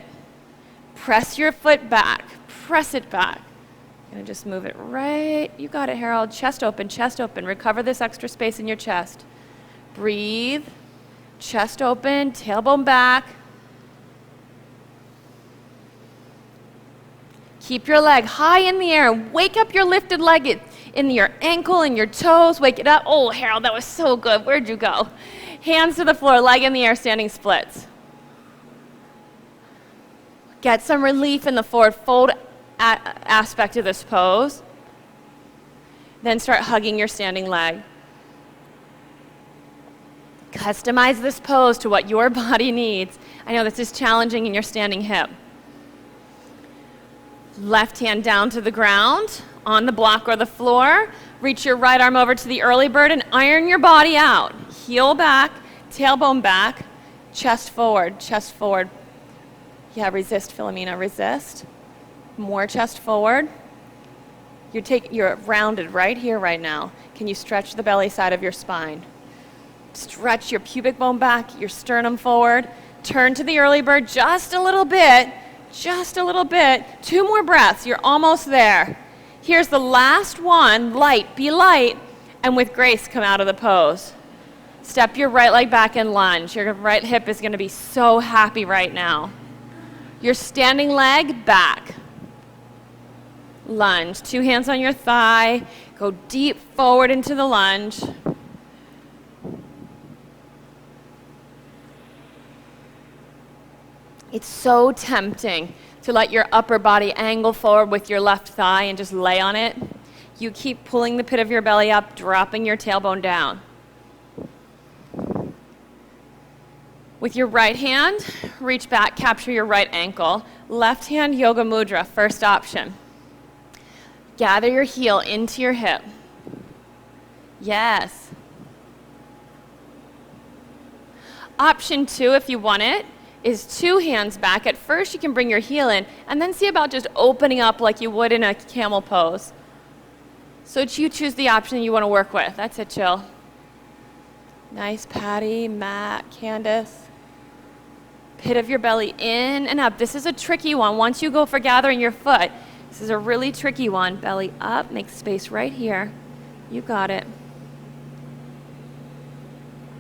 Press your foot back. Press it back. Gonna just move it right. You got it, Harold. Chest open, chest open. Recover this extra space in your chest. Breathe. Chest open, tailbone back. Keep your leg high in the air. Wake up your lifted leg in your ankle and your toes. Wake it up. Oh, Harold, that was so good. Where'd you go? Hands to the floor, leg in the air, standing splits. Get some relief in the forward fold aspect of this pose. Then start hugging your standing leg. Customize this pose to what your body needs. I know this is challenging in your standing hip. Left hand down to the ground, on the block or the floor. Reach your right arm over to the early bird and iron your body out. Heel back, tailbone back, chest forward, chest forward. Yeah, resist, Philomena, resist. More chest forward. You're rounded right here, right now. Can you stretch the belly side of your spine? Stretch your pubic bone back, your sternum forward. Turn to the early bird just a little bit, just a little bit. 2 more breaths, you're almost there. Here's the last one, light, be light, and with grace come out of the pose. Step your right leg back and lunge. Your right hip is gonna be so happy right now. Your standing leg back. Lunge, 2 hands on your thigh. Go deep forward into the lunge. It's so tempting to let your upper body angle forward with your left thigh and just lay on it. You keep pulling the pit of your belly up, dropping your tailbone down. With your right hand, reach back, capture your right ankle. Left hand yoga mudra, first option. Gather your heel into your hip. Yes. Option 2, if you want it, is 2 hands back. At first, you can bring your heel in, and then see about just opening up like you would in a camel pose. So you choose the option you want to work with. That's it, Jill. Nice, Patty, Matt, Candace. Pit of your belly in and up. This is a tricky one. Once you go for gathering your foot, this is a really tricky one. Belly up, make space right here. You got it.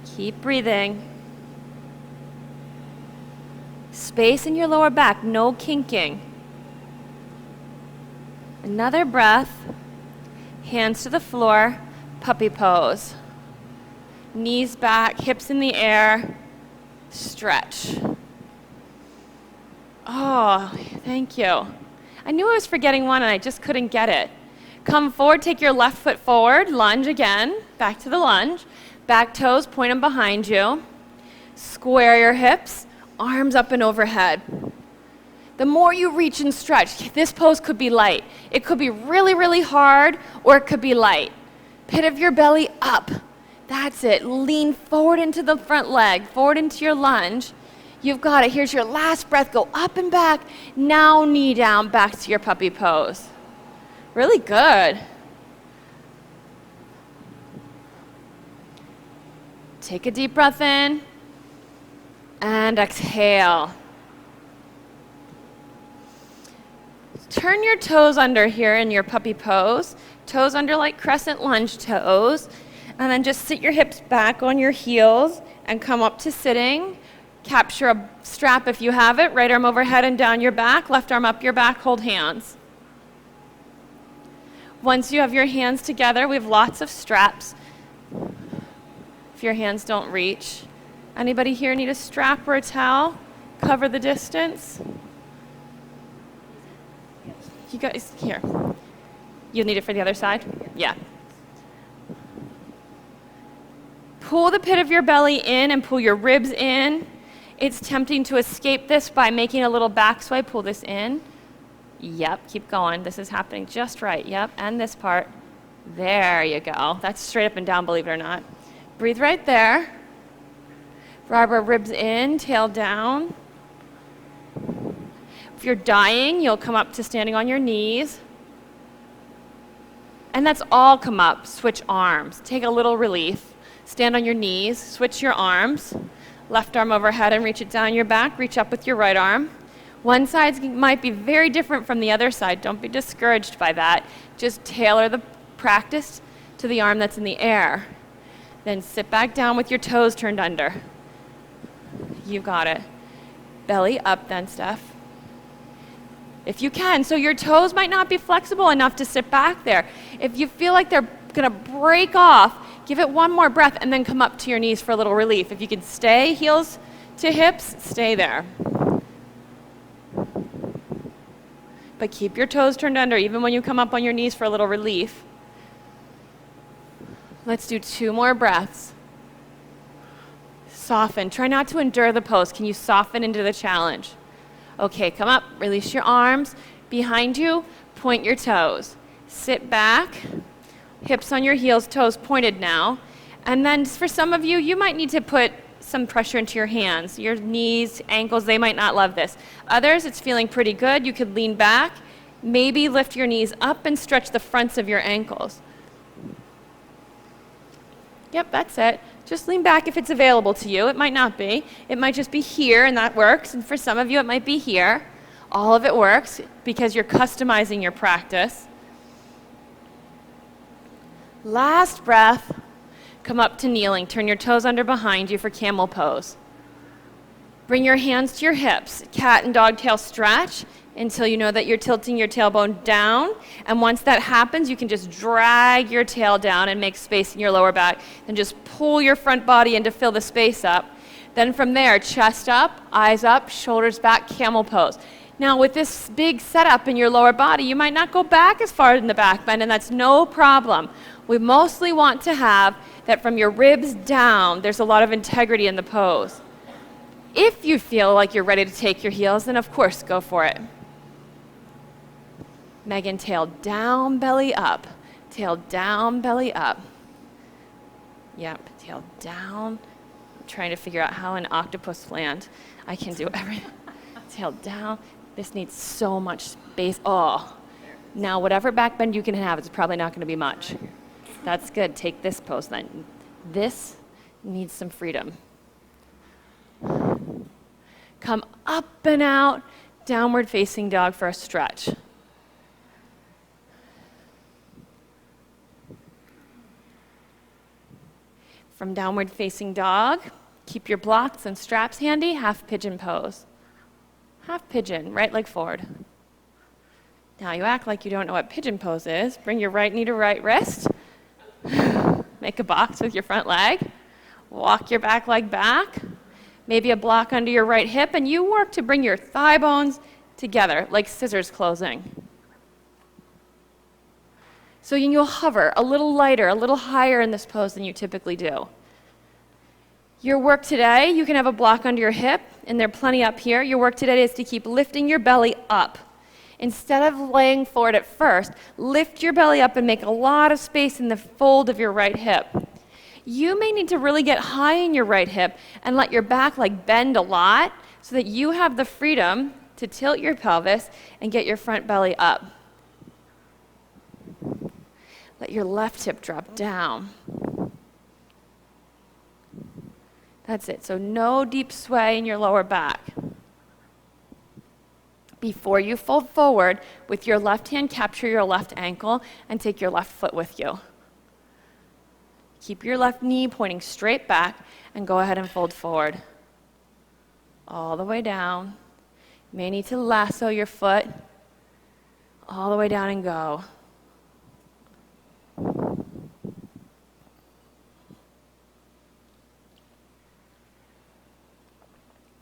Keep breathing. Space in your lower back, no kinking. Another breath. Hands to the floor, puppy pose. Knees back, hips in the air. Stretch. Oh, thank you. I knew I was forgetting one and I just couldn't get it. Come forward, take your left foot forward, lunge again, back to the lunge. Back toes, point them behind you. Square your hips. Arms up and overhead. The more you reach and stretch, this pose could be light. It could be really, really hard, or it could be light. Pit of your belly up. That's it. Lean forward into the front leg, forward into your lunge. You've got it. Here's your last breath. Go up and back. Now knee down, back to your puppy pose. Really good. Take a deep breath in. And exhale. Turn your toes under here in your puppy pose. Toes under like crescent lunge toes. And then just sit your hips back on your heels and come up to sitting. Capture a strap if you have it. Right arm overhead and down your back. Left arm up your back. Hold hands. Once you have your hands together, we have lots of straps. If your hands don't reach. Anybody here need a strap or a towel? Cover the distance. You guys, here. You'll need it for the other side? Yeah. Pull the pit of your belly in and pull your ribs in. It's tempting to escape this by making a little back swipe. Pull this in. Yep, keep going. This is happening just right. Yep, and this part. There you go. That's straight up and down, believe it or not. Breathe right there. Barbara, ribs in, tail down. If you're dying, you'll come up to standing on your knees. And that's all come up. Switch arms. Take a little relief. Stand on your knees. Switch your arms. Left arm overhead and reach it down your back. Reach up with your right arm. One side might be very different from the other side. Don't be discouraged by that. Just tailor the practice to the arm that's in the air. Then sit back down with your toes turned under. You got it. Belly up then, Steph. If you can. So your toes might not be flexible enough to sit back there. If you feel like they're going to break off, give it one more breath and then come up to your knees for a little relief. If you can stay heels to hips, stay there. But keep your toes turned under even when you come up on your knees for a little relief. Let's do 2 more breaths. Soften. Try not to endure the pose. Can you soften into the challenge? Okay, come up. Release your arms. Behind you, point your toes. Sit back. Hips on your heels, toes pointed now. And then for some of you, you might need to put some pressure into your hands. Your knees, ankles, they might not love this. Others, it's feeling pretty good. You could lean back. Maybe lift your knees up and stretch the fronts of your ankles. Yep, that's it. Just lean back if it's available to you. It might not be. It might just be here, and that works. And for some of you, it might be here. All of it works because you're customizing your practice. Last breath. Come up to kneeling. Turn your toes under behind you for camel pose. Bring your hands to your hips. Cat and dog tail stretch until you know that you're tilting your tailbone down. And once that happens, you can just drag your tail down and make space in your lower back. Then just pull your front body in to fill the space up. Then from there, chest up, eyes up, shoulders back, camel pose. Now with this big setup in your lower body, you might not go back as far in the back bend, and that's no problem. We mostly want to have that from your ribs down, there's a lot of integrity in the pose. If you feel like you're ready to take your heels, then of course, go for it. Megan, tail down, belly up. Tail down, belly up. Yep, tail down. I'm trying to figure out how an octopus land. I can do everything. Tail down. This needs so much space. Oh. Now, whatever back bend you can have, it's probably not going to be much. That's good. Take this pose then. This needs some freedom. Come up and out, downward facing dog for a stretch. From downward facing dog, keep your blocks and straps handy, half pigeon pose. Half pigeon, right leg forward. Now you act like you don't know what pigeon pose is. Bring your right knee to right wrist. Make a box with your front leg. Walk your back leg back. Maybe a block under your right hip, and you work to bring your thigh bones together like scissors closing. So you'll hover a little lighter, a little higher in this pose than you typically do. Your work today, you can have a block under your hip, and there are plenty up here. Your work today is to keep lifting your belly up. Instead of laying forward at first, lift your belly up and make a lot of space in the fold of your right hip. You may need to really get high in your right hip and let your back leg bend a lot so that you have the freedom to tilt your pelvis and get your front belly up. Let your left hip drop down. That's it. So no deep sway in your lower back. Before you fold forward, with your left hand, capture your left ankle and take your left foot with you. Keep your left knee pointing straight back and go ahead and fold forward. All the way down. You may need to lasso your foot all the way down and go.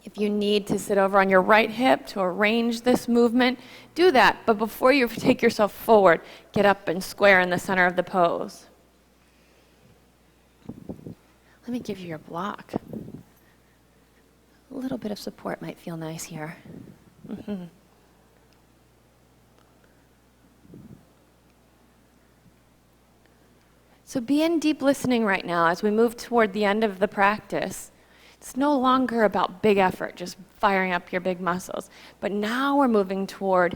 If you need to sit over on your right hip to arrange this movement, do that. But before you take yourself forward, get up and square in the center of the pose. Let me give you your block. A little bit of support might feel nice here. So be in deep listening right now as we move toward the end of the practice. It's no longer about big effort, just firing up your big muscles. But now we're moving toward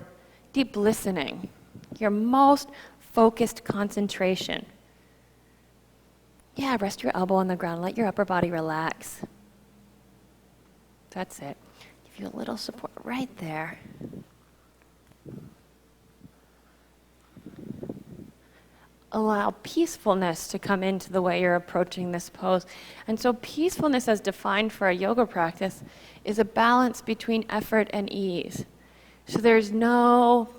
deep listening, your most focused concentration. Yeah, rest your elbow on the ground. Let your upper body relax. That's it. Give you a little support right there. Allow peacefulness to come into the way you're approaching this pose. And so peacefulness, as defined for a yoga practice, is a balance between effort and ease. So there's no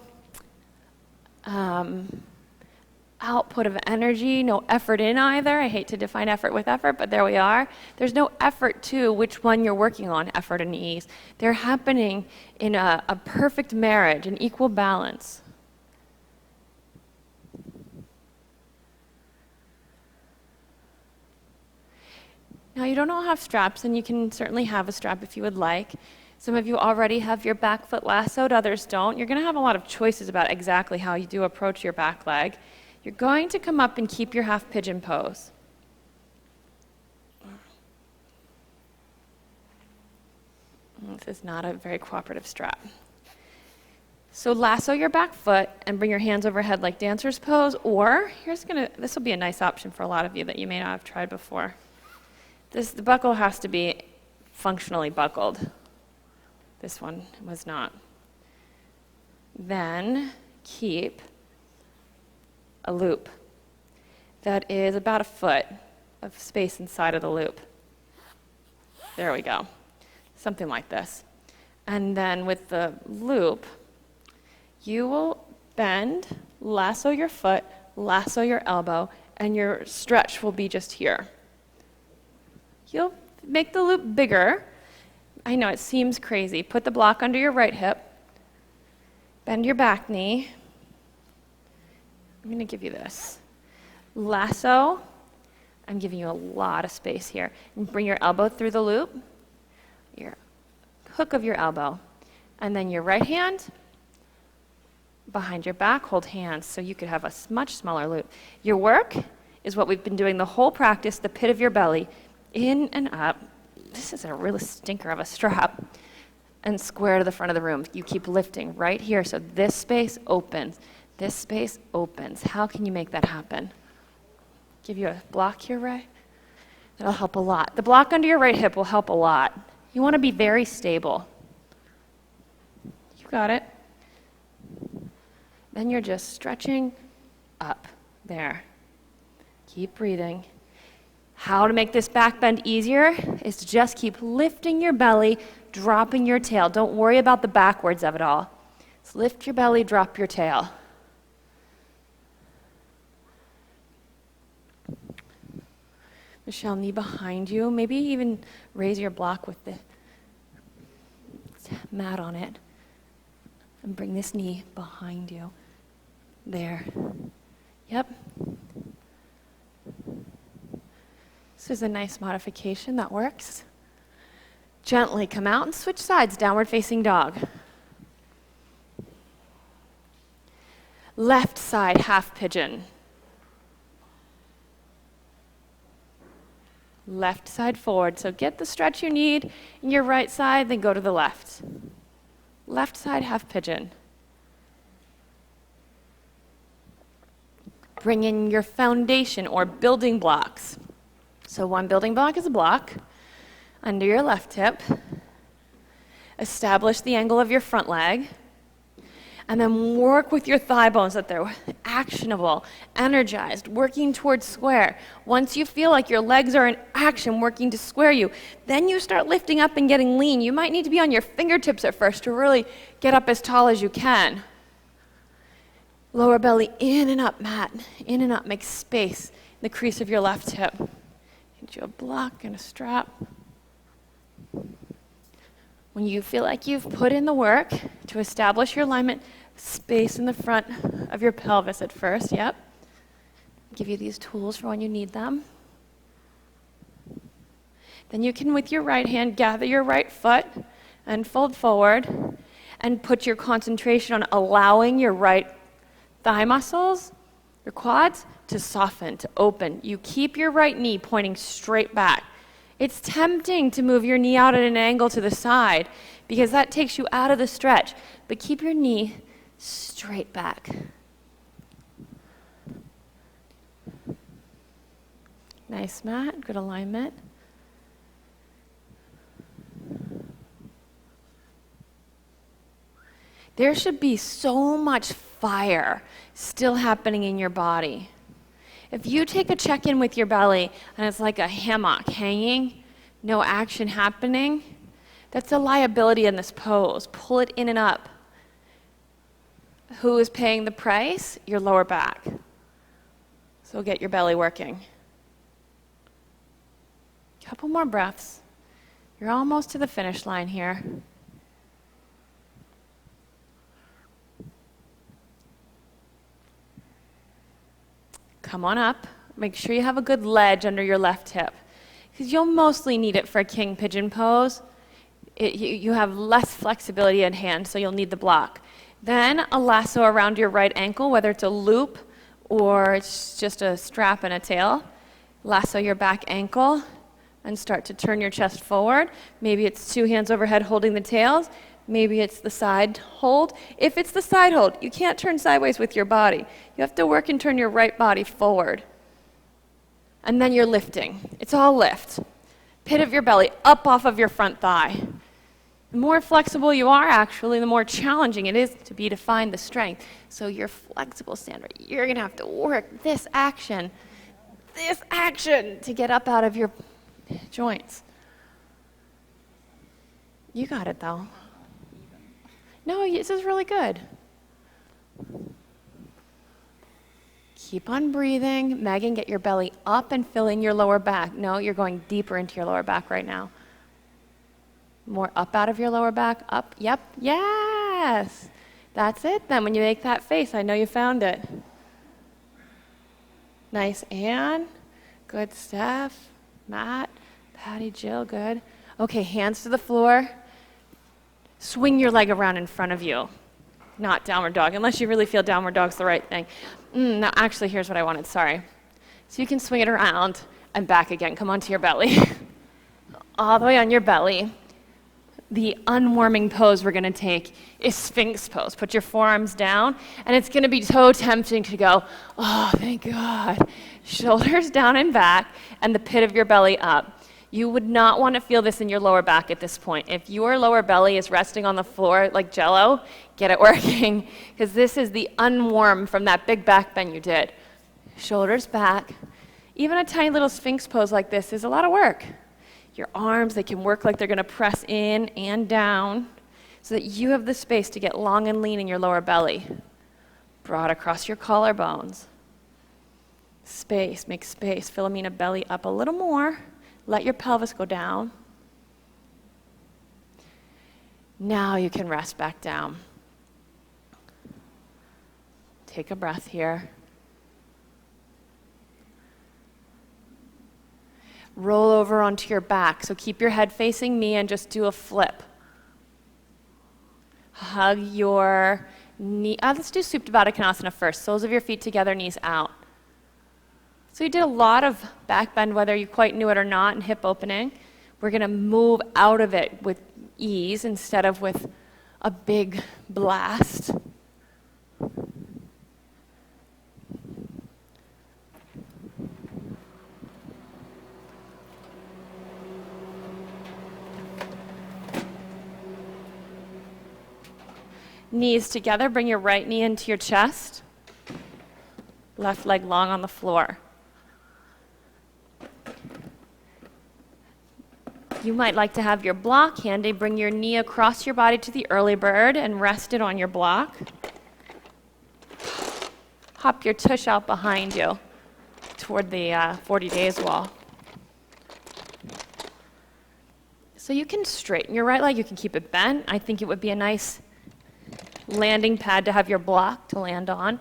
output of energy, no effort in either. I hate to define effort with effort, but there we are. There's no effort to which one you're working on, effort and ease. They're happening in a perfect marriage, an equal balance. Now, you don't all have straps, and you can certainly have a strap if you would like. Some of you already have your back foot lassoed, others don't. You're going to have a lot of choices about exactly how you do approach your back leg. You're going to come up and keep your half pigeon pose. This is not a very cooperative strap. So lasso your back foot and bring your hands overhead like dancer's pose, or this will be a nice option for a lot of you that you may not have tried before. The buckle has to be functionally buckled. This one was not. Then keep a loop that is about a foot of space inside of the loop. There we go. Something like this. And then with the loop, you will bend, lasso your foot, lasso your elbow, and your stretch will be just here. You'll make the loop bigger. I know it seems crazy. Put the block under your right hip. Bend your back knee. I'm going to give you this. Lasso. I'm giving you a lot of space here. And bring your elbow through the loop. Your hook of your elbow. And then your right hand behind your back. Hold hands so you could have a much smaller loop. Your work is what we've been doing the whole practice, the pit of your belly. In and up. This is a real stinker of a strap. And square to the front of the room. You keep lifting right here. So this space opens. This space opens. How can you make that happen? Give you a block here, Ray? That'll help a lot. The block under your right hip will help a lot. You want to be very stable. You got it. Then you're just stretching up. There. Keep breathing. How to make this back bend easier is to just keep lifting your belly, dropping your tail. Don't worry about the backwards of it all. Just lift your belly, drop your tail. Michelle, knee behind you. Maybe even raise your block with the mat on it. And bring this knee behind you. There. Yep. This is a nice modification that works. Gently come out and switch sides, downward facing dog. Left side half pigeon. Left side forward. So get the stretch you need in your right side, then go to the left. Left side half pigeon. Bring in your foundation or building blocks. So one building block is a block. under your left hip. Establish the angle of your front leg. And then work with your thigh bones that they're actionable, energized, working towards square. Once you feel like your legs are in action, working to square you, then you start lifting up and getting lean. You might need to be on your fingertips at first to really get up as tall as you can. Lower belly in and up, Matt. In and up. Make space in the crease of your left hip. Get you a block and a strap. When you feel like you've put in the work to establish your alignment, space in the front of your pelvis at first, yep. Give you these tools for when you need them. Then you can, with your right hand, gather your right foot and fold forward and put your concentration on allowing your right thigh muscles, your quads, to soften, to open. You keep your right knee pointing straight back. It's tempting to move your knee out at an angle to the side because that takes you out of the stretch, but keep your knee straight back. Nice, Matt. Good alignment. There should be so much fire still happening in your body. If you take a check-in with your belly and it's like a hammock hanging, no action happening, that's a liability in this pose. Pull it in and up. Who is paying the price? Your lower back. So get your belly working. Couple more breaths. You're almost to the finish line here. Come on up. Make sure you have a good ledge under your left hip, because you'll mostly need it for a king pigeon pose. You have less flexibility in hand, so you'll need the block. Then a lasso around your right ankle, whether it's a loop or it's just a strap and a tail. Lasso your back ankle and start to turn your chest forward. Maybe it's 2 hands overhead holding the tails. Maybe it's the side hold. If it's the side hold, you can't turn sideways with your body. You have to work and turn your right body forward. And then you're lifting. It's all lift. Pit of your belly up off of your front thigh. The more flexible you are, actually, the more challenging it is to find the strength. So you're flexible, Sandra. You're going to have to work this action to get up out of your joints. You got it, though. No, this is really good. Keep on breathing. Megan, get your belly up and fill in your lower back. No, you're going deeper into your lower back right now. More up out of your lower back. Up. Yep. Yes. That's it. Then when you make that face, I know you found it. Nice, Anne. Good, Steph. Matt. Patty, Jill. Good. Okay, hands to the floor. Swing your leg around in front of you. Not downward dog, unless you really feel downward dog's the right thing. No, actually, here's what I wanted. Sorry. So you can swing it around and back again. Come onto your belly. All the way on your belly. The unwarming pose we're going to take is Sphinx pose. Put your forearms down, and it's going to be so tempting to go, oh, thank God. Shoulders down and back, and the pit of your belly up. You would not want to feel this in your lower back at this point. If your lower belly is resting on the floor like Jell-O, get it working, because this is the unwarm from that big back bend you did. Shoulders back. Even a tiny little Sphinx pose like this is a lot of work. Your arms, they can work like they're going to press in and down so that you have the space to get long and lean in your lower belly. Broad across your collarbones. Space, make space. Philomena, belly up a little more. Let your pelvis go down. Now you can rest back down. Take a breath here. Roll over onto your back. So keep your head facing me and just do a flip. Hug your knee. Let's do Supta Baddha Konasana first. Soles of your feet together, knees out. So you did a lot of back bend, whether you quite knew it or not, and hip opening. We're going to move out of it with ease instead of with a big blast. Knees together, bring your right knee into your chest. Left leg long on the floor. You might like to have your block handy. Bring your knee across your body to the early bird and rest it on your block. Hop your tush out behind you toward the 40 days wall. So you can straighten your right leg. You can keep it bent. I think it would be a nice landing pad to have your block to land on.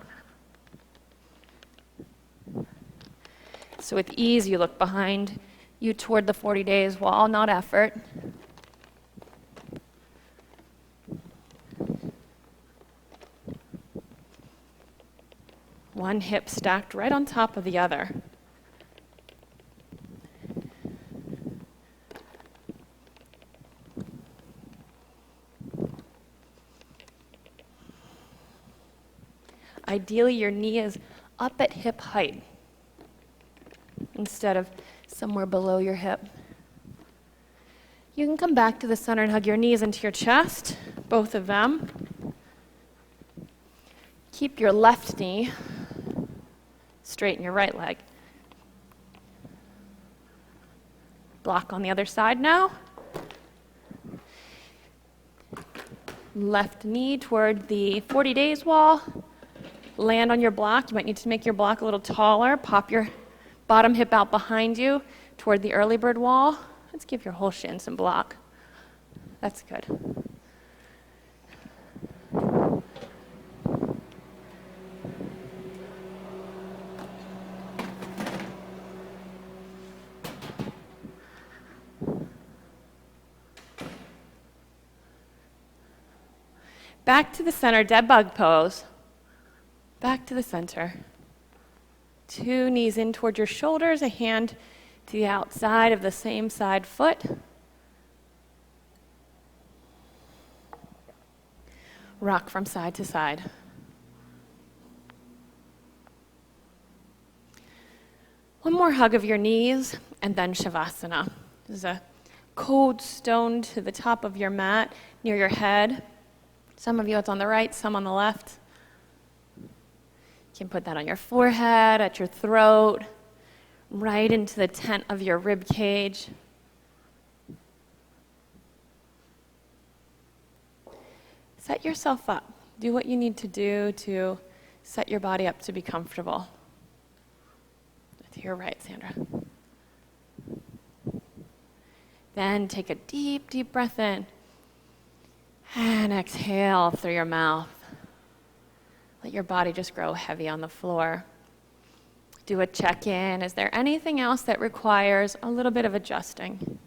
So with ease, you look behind you toward the 40 days wall, not effort. One hip stacked right on top of the other. Ideally, your knee is up at hip height instead of somewhere below your hip. You can come back to the center and hug your knees into your chest, both of them. Keep your left knee, straighten your right leg. Block on the other side now. Left knee toward the 40 days wall. Land on your block. You might need to make your block a little taller. Pop your bottom hip out behind you toward the early bird wall. Let's give your whole shin some block. That's good. Back to the center, dead bug pose. Back to the center. Two knees in toward your shoulders, a hand to the outside of the same side foot. Rock from side to side. One more hug of your knees, and then Shavasana. There's a cold stone to the top of your mat near your head. Some of you it's on the right, some on the left. You can put that on your forehead, at your throat, right into the tent of your rib cage. Set yourself up. Do what you need to do to set your body up to be comfortable. To your right, Sandra. Then take a deep, deep breath in. And exhale through your mouth. Let your body just grow heavy on the floor. Do a check-in. Is there anything else that requires a little bit of adjusting?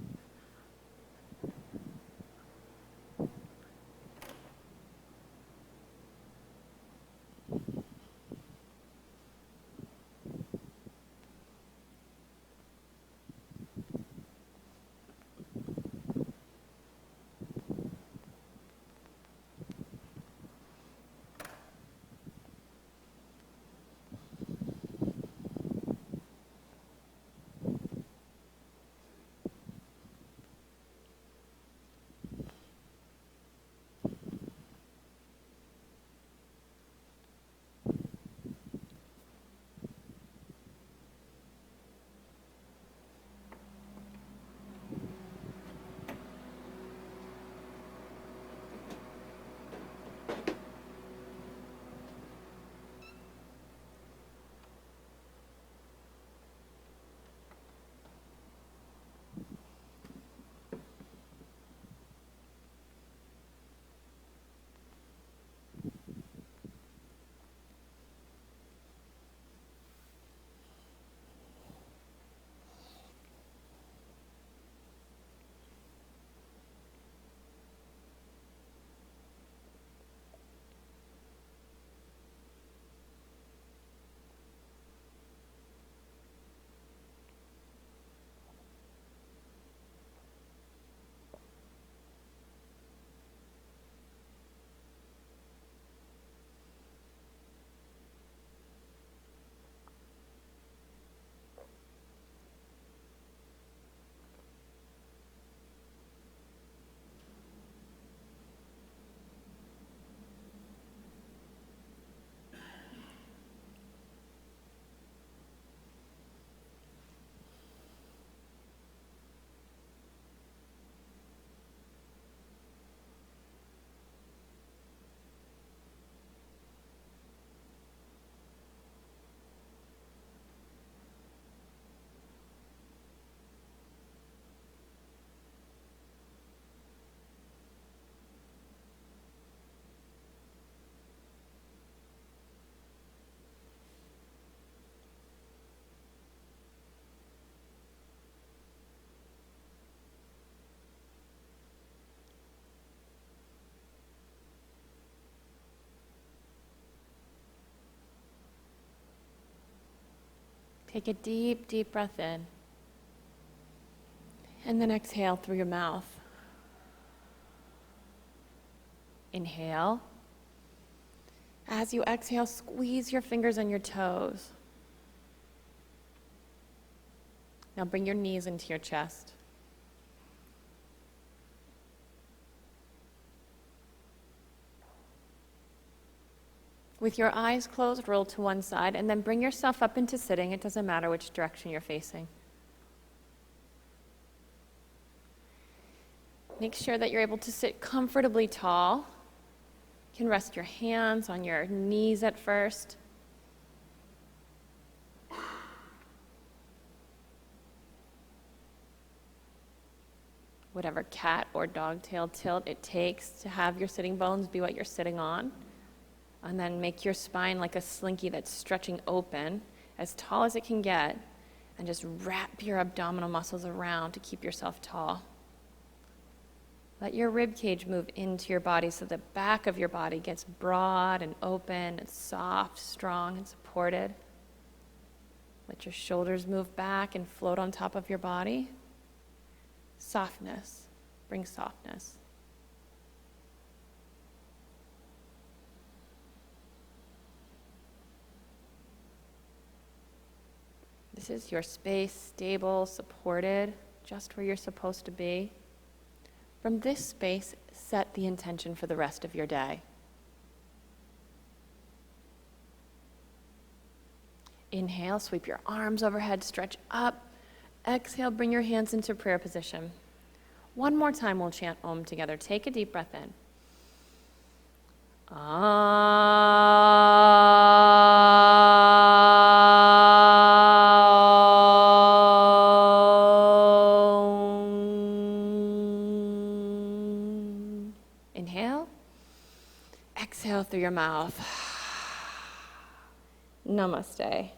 Take a deep, deep breath in. And then exhale through your mouth. Inhale. As you exhale, squeeze your fingers on your toes. Now bring your knees into your chest. With your eyes closed, roll to one side, and then bring yourself up into sitting. It doesn't matter which direction you're facing. Make sure that you're able to sit comfortably tall. You can rest your hands on your knees at first. Whatever cat or dog tail tilt it takes to have your sitting bones be what you're sitting on. And then make your spine like a slinky that's stretching open, as tall as it can get, and just wrap your abdominal muscles around to keep yourself tall. Let your rib cage move into your body so the back of your body gets broad and open and soft, strong, and supported. Let your shoulders move back and float on top of your body. Softness. Bring softness. This is your space, stable, supported, just where you're supposed to be. From this space, set the intention for the rest of your day. Inhale, sweep your arms overhead, stretch up. Exhale, bring your hands into prayer position. One more time, we'll chant Om together. Take a deep breath in. Inhale. Exhale through your mouth. Namaste.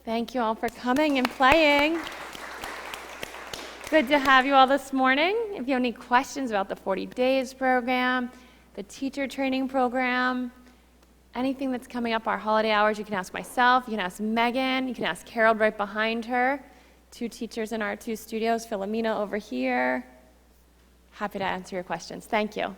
Thank you all for coming and playing. Good to have you all this morning. If you have any questions about the 40 Days program, the teacher training program, anything that's coming up, our holiday hours, you can ask myself, you can ask Megan, you can ask Harold right behind her, 2 teachers in our 2 studios, Philomena over here. Happy to answer your questions. Thank you.